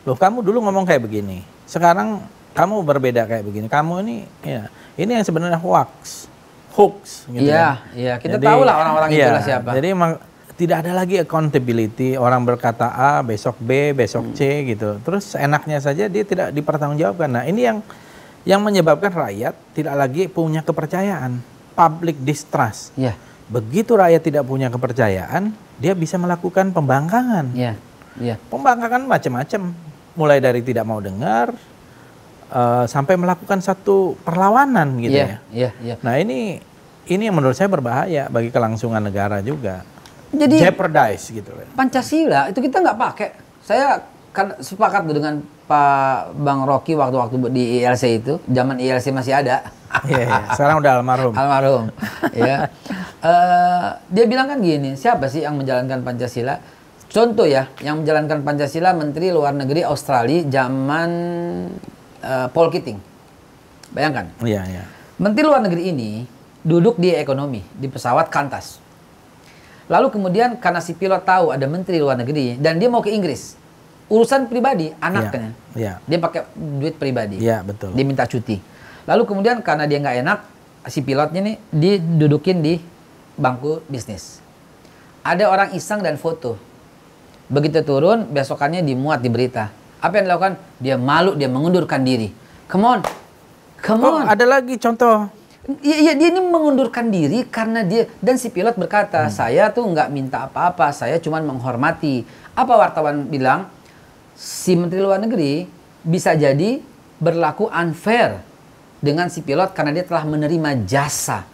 Loh, kamu dulu ngomong kayak begini. Sekarang kamu berbeda kayak begini. Kamu ini, ya, ini yang sebenarnya hoax. Gitu iya, kan. iya. Kita tahu lah orang-orang itulah siapa. Jadi emang tidak ada lagi accountability. Orang berkata A, besok B, besok C gitu. Terus enaknya saja dia tidak dipertanggungjawabkan. Nah, ini Yang menyebabkan rakyat tidak lagi punya kepercayaan, public distrust. Iya. Begitu rakyat tidak punya kepercayaan, dia bisa melakukan pembangkangan. Iya. Iya. Pembangkangan macam-macam, mulai dari tidak mau dengar sampai melakukan satu perlawanan gitu Iya. ya. Iya. Iya. Nah ini yang menurut saya berbahaya bagi kelangsungan negara juga. Jadi Jeopardize gitu. Pancasila itu kita nggak pakai. Saya kan sepakat tuh dengan Pak Bang Rocky waktu-waktu di ILC itu, zaman ILC masih ada. Iya, iya. Sekarang udah almarhum. Almarhum. Ya. Dia bilang kan gini, siapa sih yang menjalankan Pancasila? Contoh ya, yang menjalankan Pancasila Menteri Luar Negeri Australia zaman Paul Keating. Bayangkan. Iya, iya. Menteri Luar Negeri ini duduk di ekonomi, di pesawat Qantas. Lalu kemudian karena si pilot tahu ada Menteri Luar Negeri dan dia mau ke Inggris. Urusan pribadi, anaknya. Iya. Dia pakai duit pribadi. Iya, betul. Dia minta cuti. Lalu kemudian karena dia nggak enak, si pilotnya nih didudukin di bangku bisnis. Ada orang iseng dan foto. Begitu turun, besokannya dimuat di berita. Apa yang dilakukan? Dia malu, dia mengundurkan diri. Come on. Oh, ada lagi contoh. Iya, dia ini mengundurkan diri karena dia, dan si pilot berkata, saya tuh nggak minta apa-apa, saya cuma menghormati. Apa wartawan bilang? Si Menteri Luar Negeri bisa jadi berlaku unfair dengan si pilot karena dia telah menerima jasa.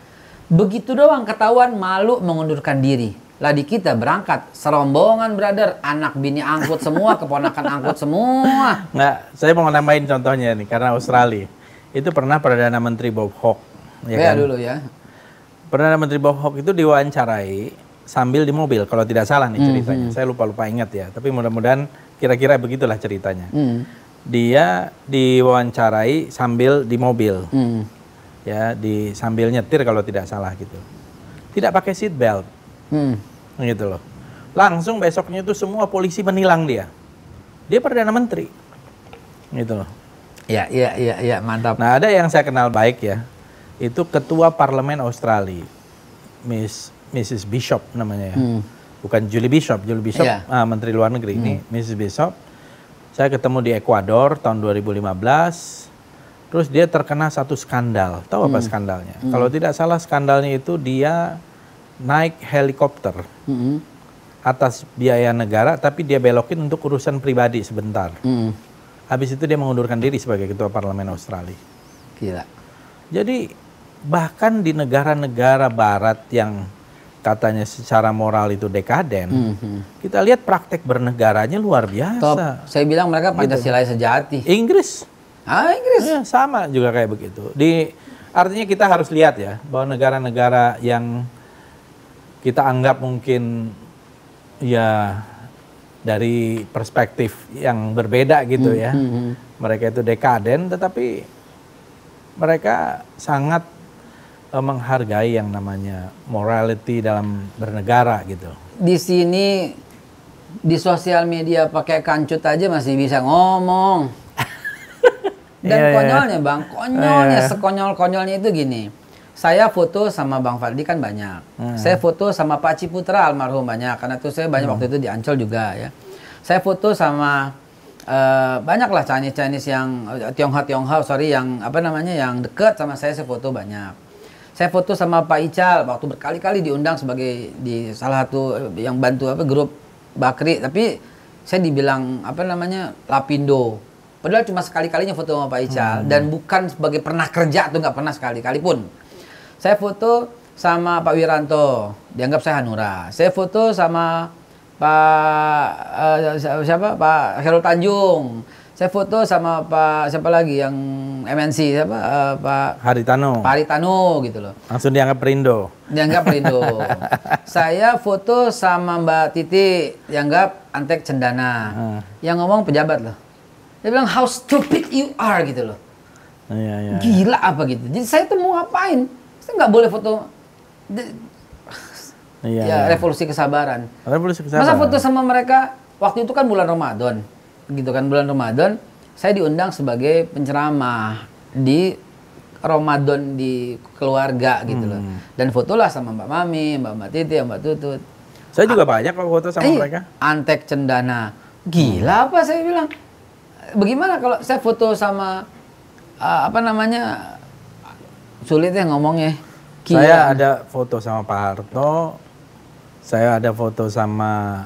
Begitu doang ketahuan, malu mengundurkan diri. Lah di kita berangkat serombongan brother, anak bini angkut semua, keponakan angkut semua. Nggak, saya mau nambahin contohnya nih karena Australia itu pernah Perdana Menteri Bob Hawke, ya kan? Dulu ya. Perdana Menteri Bob Hawke itu diwawancarai sambil di mobil, kalau tidak salah nih ceritanya. Saya lupa ingat ya, tapi mudah-mudahan kira-kira begitulah ceritanya. Dia diwawancarai sambil di mobil, ya, sambil nyetir kalau tidak salah gitu. Tidak pakai seat belt, gitu loh. Langsung besoknya itu semua polisi menilang dia. Dia Perdana Menteri, gitu loh. Iya, mantap. Nah, ada yang saya kenal baik ya, itu Ketua Parlemen Australia, Mrs. Bishop namanya ya. Bukan Julie Bishop, Yeah. Menteri Luar Negeri. Ini Mrs. Bishop. Saya ketemu di Ekuador tahun 2015. Terus dia terkena satu skandal. Tahu apa skandalnya? Kalau tidak salah skandalnya itu dia naik helikopter atas biaya negara, tapi dia belokin untuk urusan pribadi sebentar. Habis itu dia mengundurkan diri sebagai Ketua Parlemen Australia. Gila. Jadi bahkan di negara-negara Barat yang katanya secara moral itu dekaden, kita lihat praktek bernegaranya luar biasa. Top. Saya bilang mereka Pancasila sejati. Inggris, Inggris. ya, sama juga kayak begitu. Artinya kita harus lihat ya bahwa negara-negara yang kita anggap mungkin ya dari perspektif yang berbeda gitu ya, mereka itu dekaden, tetapi mereka sangat menghargai yang namanya morality dalam bernegara gitu. Di sini di sosial media pakai kancut aja masih bisa ngomong. Dan Iya, iya. konyolnya Bang, sekonyol-konyolnya itu gini. Saya foto sama Bang Fadli kan banyak. Saya foto sama Pak Ciputra almarhum banyak, karena itu saya banyak waktu itu di Ancol juga ya. Saya foto sama banyak lah Chinese yang Tionghoa yang apa namanya yang dekat sama saya foto banyak. Saya foto sama Pak Ical waktu berkali-kali diundang sebagai di salah satu yang bantu grup Bakri, tapi saya dibilang apa namanya Lapindo. Padahal cuma sekali-kalinya foto sama Pak Ical dan bukan sebagai pernah kerja tuh, nggak pernah sekali-kali pun. Saya foto sama Pak Wiranto, dianggap saya Hanura. Saya foto sama Pak Khairul Tanjung. Saya foto sama Pak siapa lagi yang MNC Pak Haritano. Pak Haritano gitu loh. Langsung dianggap Perindo. Dianggap Perindo. Saya foto sama Mbak Titi, dianggap Antek Cendana. Yang ngomong pejabat loh. Dia bilang how stupid you are gitu loh. Iya. Gila apa gitu. Jadi saya tuh mau ngapain? Saya nggak boleh foto. Iya. Revolusi kesabaran. Revolusi kesabaran. Masa foto sama mereka waktu itu kan bulan Ramadan. Gitu kan bulan Ramadan, saya diundang sebagai penceramah di Ramadan di keluarga gitu loh. Dan fotolah sama Mbak Mami, Mbak Titi, Mbak Tutut. Saya juga banyak kok foto sama mereka. Antek Cendana. Gila apa saya bilang. Bagaimana kalau saya foto sama apa namanya, sulit ya ngomongnya. Saya ada foto sama Pak Harto, saya ada foto sama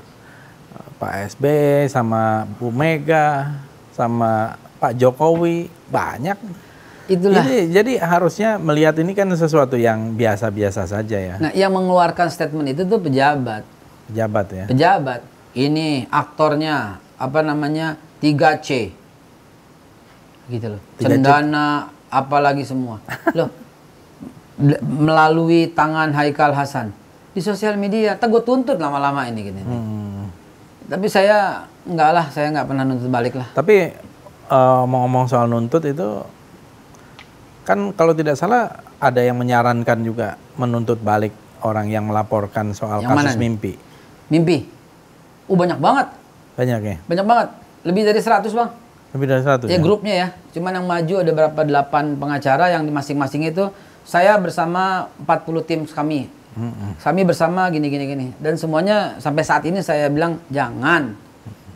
Pak SBY, sama Bu Mega, sama Pak Jokowi, banyak. Itulah. Jadi harusnya melihat ini kan sesuatu yang biasa-biasa saja ya. Nah, yang mengeluarkan statement itu tuh pejabat. Pejabat ya. Pejabat. Ini aktornya apa namanya 3C. Gitu loh. 3C. Cendana apalagi semua. Loh. Melalui tangan Haikal Hasan di sosial media, tak gue tuntut lama-lama ini gini. Tapi saya enggak lah, saya nggak pernah nuntut balik lah. Tapi ngomong soal nuntut itu kan kalau tidak salah ada yang menyarankan juga menuntut balik orang yang melaporkan soal Yang kasus mana nih? mimpi. Mimpi. Banyak banget. Banyak ya? Banyak banget. Lebih dari 100, Bang. Lebih dari 100 Ya, ya? grupnya ya. Cuman yang maju ada berapa 8 pengacara yang di masing-masing itu saya bersama 40 tim kami. Kami bersama gini. Dan semuanya sampai saat ini saya bilang jangan.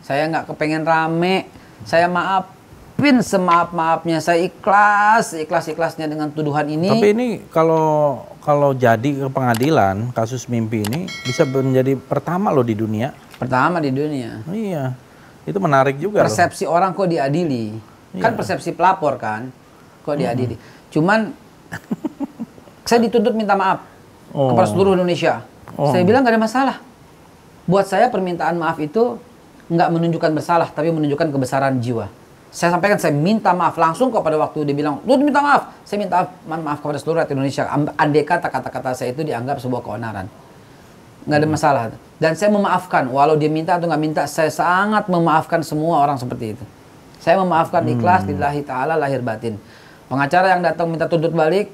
Saya nggak kepengen rame. Saya maafin semaaf-maafnya. Saya ikhlas-ikhlasnya dengan tuduhan ini. Tapi ini kalau jadi ke pengadilan kasus mimpi ini bisa menjadi pertama loh di dunia. Pertama di dunia. Iya. Itu menarik juga loh. Persepsi orang kok diadili. Kan persepsi pelapor kan. Kok diadili. Cuman saya dituntut minta maaf kepada seluruh Indonesia. Saya bilang gak ada masalah. Buat saya permintaan maaf itu nggak menunjukkan bersalah, tapi menunjukkan kebesaran jiwa. Saya sampaikan, saya minta maaf langsung kepada waktu dia bilang, lu minta maaf. Saya minta maaf kepada seluruh rakyat Indonesia. Andai kata-kata saya itu dianggap sebuah keonaran. Nggak ada masalah. Dan saya memaafkan, walau dia minta atau nggak minta, saya sangat memaafkan semua orang seperti itu. Saya memaafkan ikhlas, lillahi ta'ala, lahir batin. Pengacara yang datang minta tuntut balik,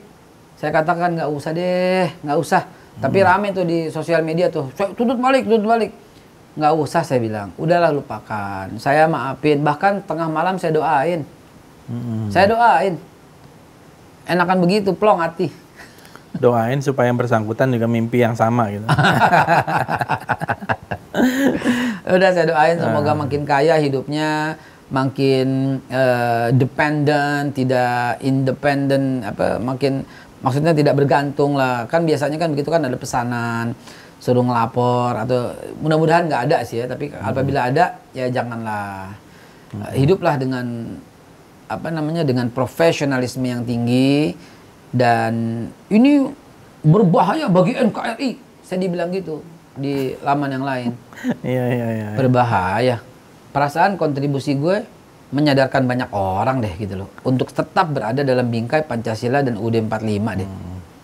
saya katakan nggak usah deh, nggak usah. Tapi rame tuh di sosial media tuh, tuntut balik. Nggak usah, saya bilang. Udahlah, lupakan. Saya maafin. Bahkan tengah malam saya doain. Saya doain. Enakan begitu, plong hati. Doain supaya yang bersangkutan juga mimpi yang sama gitu. Udah, saya doain semoga makin kaya hidupnya, makin dependent, tidak independent, maksudnya tidak bergantung lah. Kan biasanya kan begitu kan, ada pesanan suruh ngelapor atau mudah-mudahan nggak ada sih ya, tapi apabila ada ya janganlah. Hiduplah dengan dengan profesionalisme yang tinggi, dan ini berbahaya bagi NKRI. Saya dibilang gitu di laman yang lain. Iya. Berbahaya. Perasaan kontribusi gue menyadarkan banyak orang deh gitu loh, untuk tetap berada dalam bingkai Pancasila dan UUD 45 deh.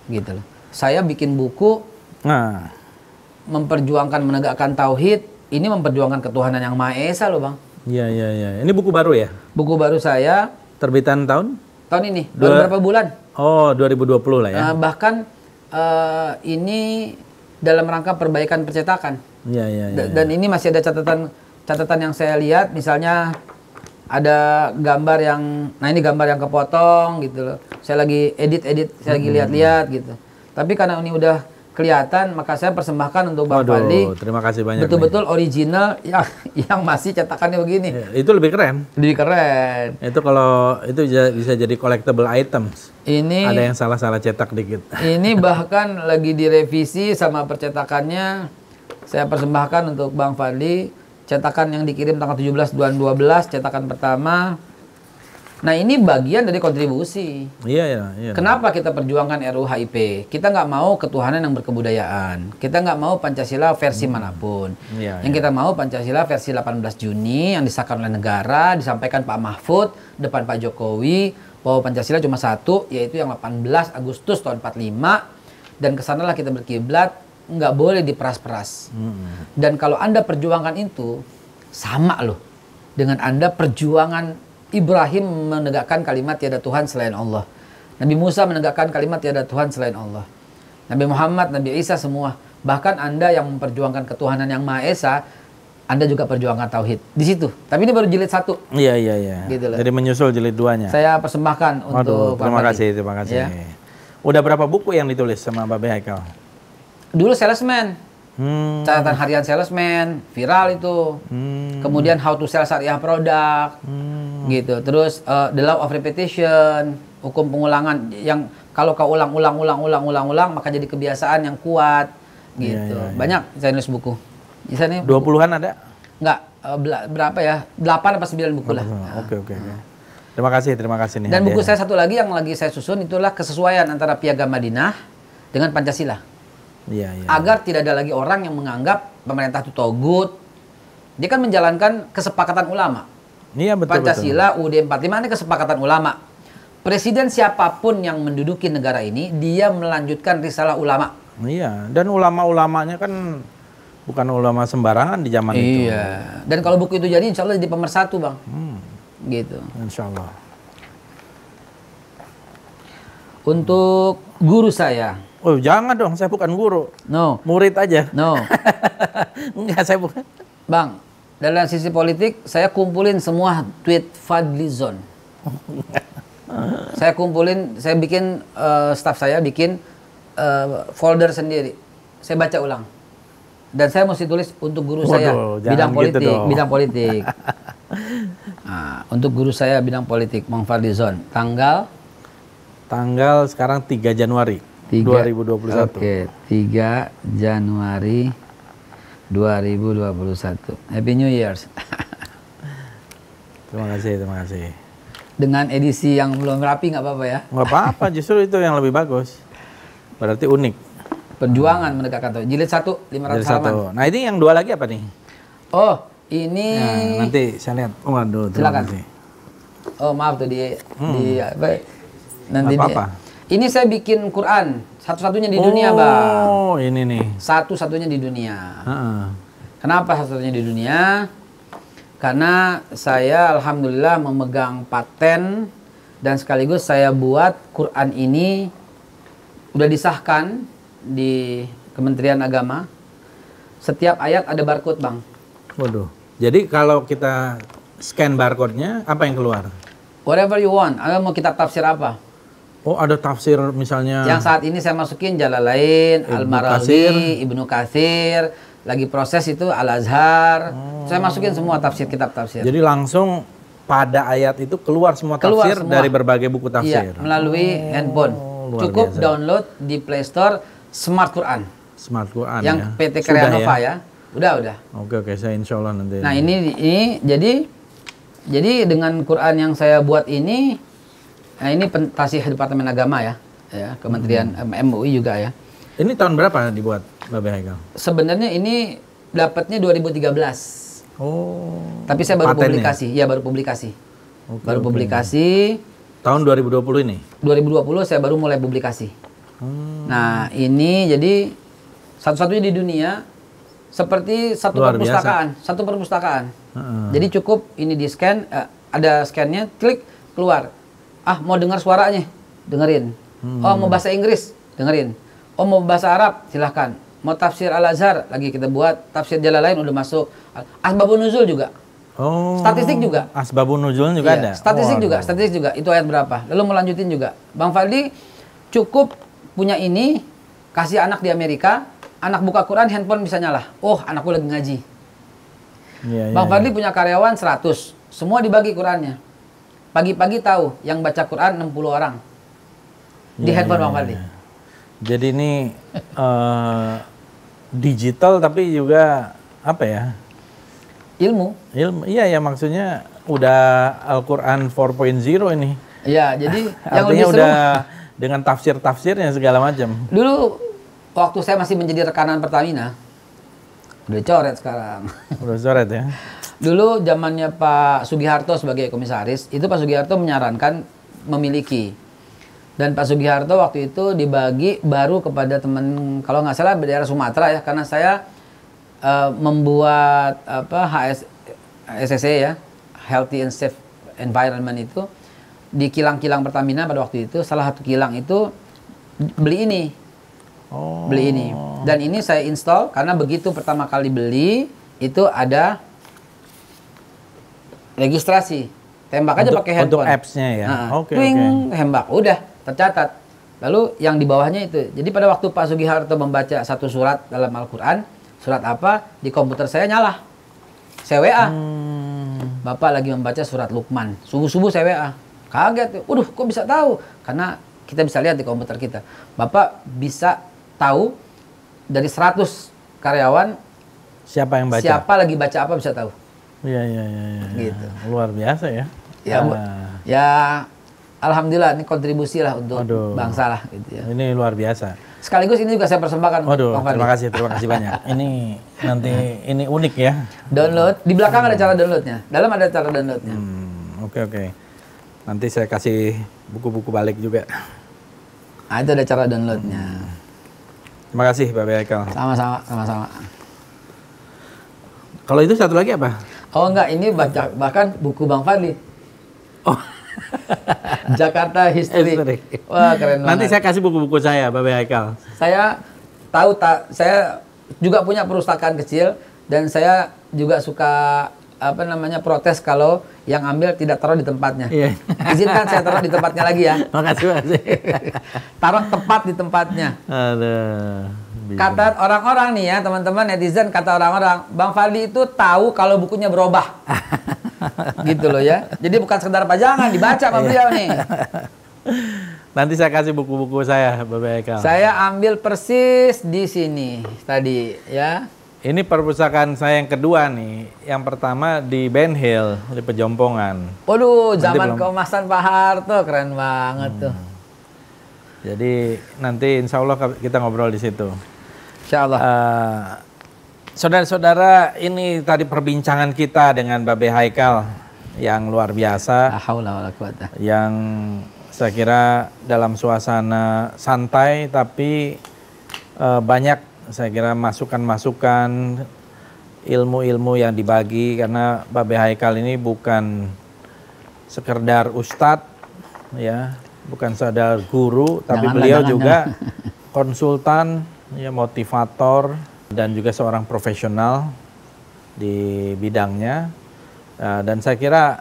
Gitu loh. Saya bikin buku memperjuangkan menegakkan tauhid, ini memperjuangkan ketuhanan yang Maha Esa loh, Bang. Iya. Ini buku baru ya? Buku baru saya Terbitan tahun ini, baru berapa bulan? Oh, 2020 lah ya. Bahkan ini dalam rangka perbaikan percetakan. Iya. Dan ini masih ada catatan yang saya lihat, misalnya ada gambar yang, nah ini gambar yang kepotong gitu loh. Saya lagi edit, saya lagi lihat-lihat gitu. Tapi karena ini udah kelihatan, maka saya persembahkan untuk Bang Fadli. Terima kasih banyak. Betul-betul original yang masih cetakannya begini. Ya, itu lebih keren. Lebih keren. Itu kalau itu bisa jadi collectible items. Ini ada yang salah cetak dikit. Ini bahkan lagi direvisi sama percetakannya. Saya persembahkan untuk Bang Fadli. Cetakan yang dikirim tanggal 17 bulan 12, cetakan pertama. Nah, ini bagian dari kontribusi. Iya. Kenapa kita perjuangkan RUU HIP? Kita nggak mau ketuhanan yang berkebudayaan. Kita nggak mau Pancasila versi manapun. Yang kita mau Pancasila versi 18 Juni yang disahkan oleh negara, disampaikan Pak Mahfud depan Pak Jokowi, bahwa Pancasila cuma satu, yaitu yang 18 Agustus tahun 45. Dan kesanalah kita berkiblat, nggak boleh diperas-peras. Dan kalau Anda perjuangkan itu, sama loh dengan Anda perjuangan Ibrahim menegakkan kalimat tiada Tuhan selain Allah. Nabi Musa menegakkan kalimat tiada Tuhan selain Allah. Nabi Muhammad, Nabi Isa semua. Bahkan Anda yang memperjuangkan ketuhanan yang Maha Esa, Anda juga perjuangkan tauhid. Di situ. Tapi ini baru jilid 1. Iya. Gitu loh. Jadi menyusul jilid 2-nya. Saya persembahkan untuk terima kasih. Ya. Udah berapa buku yang ditulis sama Babe Haikal? Dulu salesman. Catatan harian salesman, viral itu. Kemudian how to sell syariah produk, gitu. Terus the law of repetition, hukum pengulangan yang kalau kau ulang, maka jadi kebiasaan yang kuat, gitu. Banyak saya nulis buku. Di sana 20-an ada? Enggak, berapa ya? 8 apa 9 buku lah. Oke. Terima kasih nih. Dan buku saya satu lagi yang lagi saya susun itulah kesesuaian antara Piagam Madinah dengan Pancasila. Iya. Agar tidak ada lagi orang yang menganggap pemerintah itu togut. Dia kan menjalankan kesepakatan ulama. Iya, betul. Pancasila, UUD 45 ini kesepakatan ulama. Presiden siapapun yang menduduki negara ini, dia melanjutkan risalah ulama. Iya, dan ulama-ulamanya kan bukan ulama sembarangan di zaman itu. Iya. Dan kalau buku itu jadi, insya Allah jadi pemersatu, Bang. Gitu. Insya Allah. Untuk guru saya. Oh, jangan dong, saya bukan guru. No. Murid aja. No. Enggak, saya bukan. Bang, dalam sisi politik, saya kumpulin semua tweet Fadlizon. Saya kumpulin, saya bikin, staff saya bikin folder sendiri. Saya baca ulang. Dan saya mesti tulis untuk guru saya bidang politik, bidang politik. Nah, untuk guru saya bidang politik, Mang Fadlizon, tanggal sekarang 3 Januari 2021. Oke, 3 Januari 2021. Happy New Year's. Terima kasih. Dengan edisi yang belum rapi nggak apa-apa ya? Nggak apa-apa, justru itu yang lebih bagus. Berarti unik. Perjuangan mendekatkan tuh. Jilid 1, 500 halaman. Nah, ini yang 2 lagi apa nih? Oh, ini... Nah, nanti saya lihat. Waduh, silakan. kasih. Oh, maaf tuh di apa? Nanti apa? Ini saya bikin Quran satu-satunya di dunia, Bang. Oh, ini nih. Satu-satunya di dunia. Kenapa satu-satunya di dunia? Karena saya alhamdulillah memegang paten dan sekaligus saya buat Quran ini udah disahkan di Kementerian Agama. Setiap ayat ada barcode, Bang. Waduh. Jadi kalau kita scan barcode-nya, apa yang keluar? Whatever you want. Anda mau kitab tafsir apa? Oh, ada tafsir misalnya. Yang saat ini saya masukin Jalalain, Al-Marawi, Ibnu Katsir, lagi proses itu Al-Azhar. Saya masukin semua kitab tafsir. Jadi langsung pada ayat itu keluar semua tafsir dari berbagai buku tafsir. Iya, melalui handphone. Cukup biasa. Download di Play Store Smart Quran. Smart Quran yang ya. PT Krianova ya. Udah. Oke, saya insya Allah nanti. Nah, ini jadi dengan Quran yang saya buat ini, nah ini tasih Departemen Agama ya, Kementerian MUI juga ya. Ini tahun berapa dibuat, Babe Haikal? Sebenarnya ini dapatnya 2013. Oh. Tapi saya baru publikasi. Ya, baru publikasi. Baru publikasi. Tahun 2020 ini? 2020 saya baru mulai publikasi. Nah, ini jadi satu-satunya di dunia seperti satu perpustakaan. Jadi cukup ini di scan, ada scannya, klik, keluar. Ah, mau dengar suaranya, dengerin. Oh, mau bahasa Inggris, dengerin. Oh, mau bahasa Arab, silahkan. Mau tafsir Al-Azhar, lagi kita buat. Tafsir Jalalain udah masuk. Asbabun Nuzul juga. Oh. Statistik juga. Asbabun Nuzul juga ada? Statistik juga. Itu ayat berapa. Lalu mau lanjutin juga. Bang Fadli cukup punya ini, kasih anak di Amerika, anak buka Quran, handphone bisa nyala. Oh, anakku lagi ngaji. Bang Fadli punya karyawan 100. Semua dibagi Qurannya. Pagi-pagi tahu yang baca Quran 60 orang di handphone Bang Fadli. Jadi ini digital tapi juga apa ya? Ilmu. Iya ya, maksudnya udah Al-Quran 4.0 ini. Iya, jadi yang artinya udah dengan tafsir-tafsirnya segala macam. Dulu waktu saya masih menjadi rekanan Pertamina, udah coret sekarang. Udah coret ya. Dulu zamannya Pak Sugiharto sebagai komisaris, itu Pak Sugiharto menyarankan memiliki. Dan Pak Sugiharto waktu itu dibagi baru kepada teman, kalau nggak salah daerah Sumatera ya, karena saya membuat HSSE ya, Healthy and Safe Environment itu di kilang-kilang Pertamina pada waktu itu, salah satu kilang itu beli ini. Beli ini. Dan ini saya install karena begitu pertama kali beli itu ada registrasi, tembak aja pakai handphone. Untuk apps-nya ya. Oke. Tembak, udah tercatat. Lalu yang di bawahnya itu. Jadi pada waktu Pak Sugiharto membaca satu surat dalam Al-Quran, Surat apa? Di komputer saya nyala. Saya WA. Bapak lagi membaca surat Luqman. Subuh-subuh saya WA. Kaget. Waduh, kok bisa tahu? Karena kita bisa lihat di komputer kita. Bapak bisa tahu dari 100 karyawan Siapa yang baca? siapa lagi baca apa bisa tahu. Iya. Gitu. Luar biasa ya. Ya, ya alhamdulillah ini kontribusi lah untuk Aduh. bangsa lah gitu ya. Ini luar biasa. Sekaligus ini juga saya persembahkan Waduh, Bang Fadli. terima kasih banyak. Ini nanti ini unik ya. Download, di belakang ada cara downloadnya, dalam ada cara downloadnya. Oke. Nanti saya kasih buku-buku balik juga. Nah, itu ada cara downloadnya. Terima kasih Pak Haikal. Sama-sama. Kalau itu satu lagi apa? Oh enggak, ini baca bahkan buku Bang Fadli. Oh, Jakarta History. History. Wah, keren nanti banget. saya kasih buku-buku saya Pak Haikal. Saya tahu saya juga punya perpustakaan kecil dan saya juga suka protes kalau yang ambil tidak taruh di tempatnya. Iya. Izinkan saya taruh di tempatnya lagi ya. Makasih. Taruh tepat di tempatnya. Aduh. Kata orang-orang nih ya, teman-teman netizen, kata orang-orang, Bang Fadli itu tahu kalau bukunya berubah. Gitu loh ya. Jadi bukan sekedar pajangan, dibaca sama beliau nih. Nanti saya kasih buku-buku saya, Bapak Haikal. Saya ambil persis di sini tadi ya. Ini perpustakaan saya yang kedua nih. Yang pertama di Ben Hill, di Pejompongan. Waduh, Nanti zaman belum. keemasan Pak Harto, keren banget tuh. Jadi nanti insya Allah kita ngobrol di situ. Insya Allah. Saudara-saudara, ini tadi perbincangan kita dengan Babe Haikal yang luar biasa, La haula wala quwata. yang saya kira dalam suasana santai tapi banyak saya kira masukan-masukan, ilmu-ilmu yang dibagi, karena Babe Haikal ini bukan sekedar ustadz ya, bukan sekedar guru, tapi beliau juga konsultan, ya, motivator, dan juga seorang profesional di bidangnya. Dan saya kira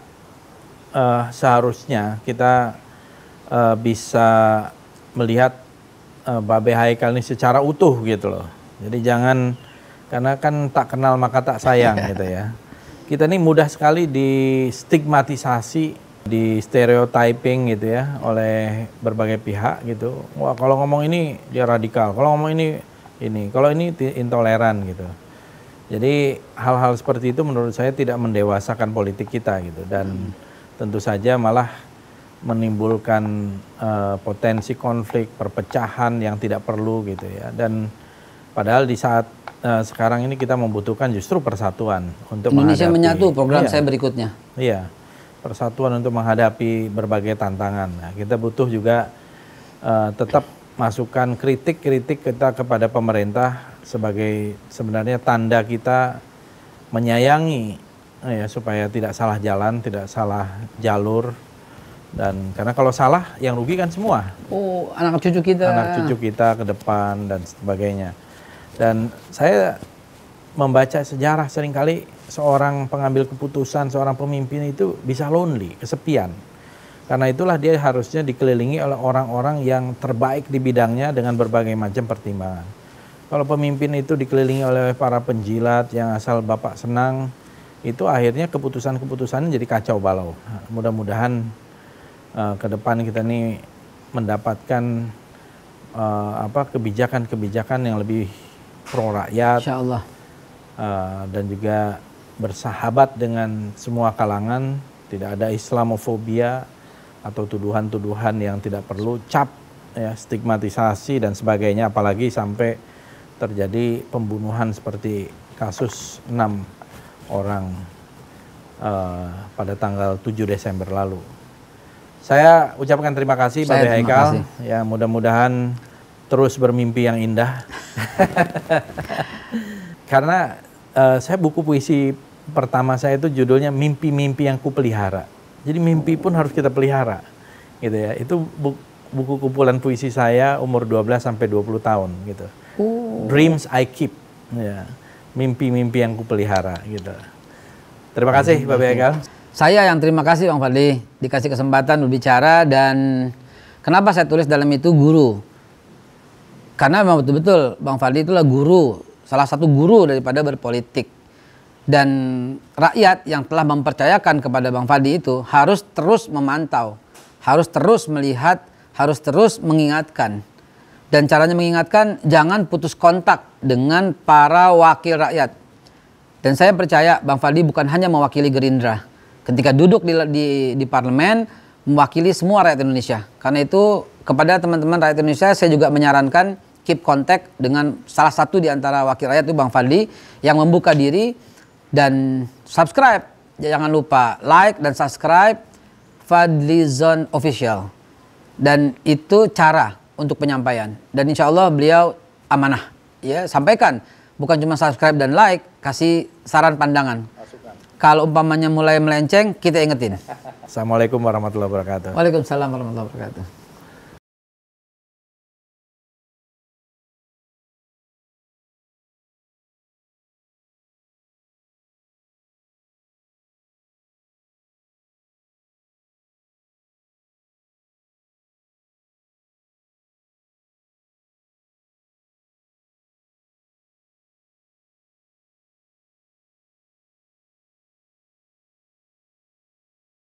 seharusnya kita bisa melihat Babe Haikal ini secara utuh gitu loh. Jadi jangan, karena kan tak kenal maka tak sayang gitu ya. Kita ini mudah sekali di stigmatisasi, di stereotyping gitu ya oleh berbagai pihak gitu. Wah, kalau ngomong ini dia radikal, kalau ngomong ini, kalau ini intoleran gitu. Jadi hal-hal seperti itu menurut saya tidak mendewasakan politik kita gitu, dan tentu saja malah menimbulkan potensi konflik, perpecahan yang tidak perlu gitu ya. Dan padahal di saat sekarang ini kita membutuhkan justru persatuan untuk Indonesia menghadapi, Menyatu program saya berikutnya. Iya, persatuan untuk menghadapi berbagai tantangan. Nah, kita butuh juga tetap masukan kritik-kritik kita kepada pemerintah sebagai sebenarnya tanda kita menyayangi ya, supaya tidak salah jalan, tidak salah jalur. Dan karena kalau salah yang rugi kan semua. Oh, anak cucu kita. Anak cucu kita ke depan dan sebagainya. Dan saya membaca sejarah seringkali seorang pengambil keputusan, seorang pemimpin itu bisa lonely, kesepian. Karena itulah dia harusnya dikelilingi oleh orang-orang yang terbaik di bidangnya dengan berbagai macam pertimbangan. Kalau pemimpin itu dikelilingi oleh para penjilat yang asal bapak senang, itu akhirnya keputusan-keputusannya jadi kacau balau. Nah, mudah-mudahan ke depan kita ini mendapatkan kebijakan-kebijakan yang lebih pro rakyat, Insya Allah. dan juga bersahabat dengan semua kalangan, tidak ada Islamofobia atau tuduhan-tuduhan yang tidak perlu, cap, ya, stigmatisasi dan sebagainya, apalagi sampai terjadi pembunuhan seperti kasus 6 orang pada tanggal 7 Desember lalu. Saya ucapkan terima kasih Babe Haikal, ya, mudah-mudahan terus bermimpi yang indah. Karena saya buku puisi pertama saya itu judulnya Mimpi-mimpi yang Kupelihara. Jadi mimpi pun harus kita pelihara, gitu ya. Itu buku kumpulan puisi saya umur 12 sampai 20 tahun, gitu. Dreams I Keep, ya. Mimpi-mimpi yang kupelihara, gitu. Terima kasih, Babe Haikal. Saya yang terima kasih Bang Fadli dikasih kesempatan berbicara, dan kenapa saya tulis dalam itu guru? Karena memang betul-betul Bang Fadli itulah guru salah satu guru daripada berpolitik. Dan rakyat yang telah mempercayakan kepada Bang Fadli itu harus terus memantau, harus terus melihat, harus terus mengingatkan. Dan caranya mengingatkan, jangan putus kontak dengan para wakil rakyat. Dan saya percaya Bang Fadli bukan hanya mewakili Gerindra. Ketika duduk di parlemen, mewakili semua rakyat Indonesia. Karena itu kepada teman-teman rakyat Indonesia, saya juga menyarankan keep contact dengan salah satu di antara wakil rakyat itu Bang Fadli yang membuka diri dan subscribe. Jangan lupa like dan subscribe Fadlizon Official. Dan itu cara untuk penyampaian. Dan insya Allah beliau amanah. Ya, sampaikan. Bukan cuma subscribe dan like, kasih saran pandangan. Kalau umpamanya mulai melenceng, kita ingetin. Assalamualaikum warahmatullahi wabarakatuh. Waalaikumsalam warahmatullahi wabarakatuh.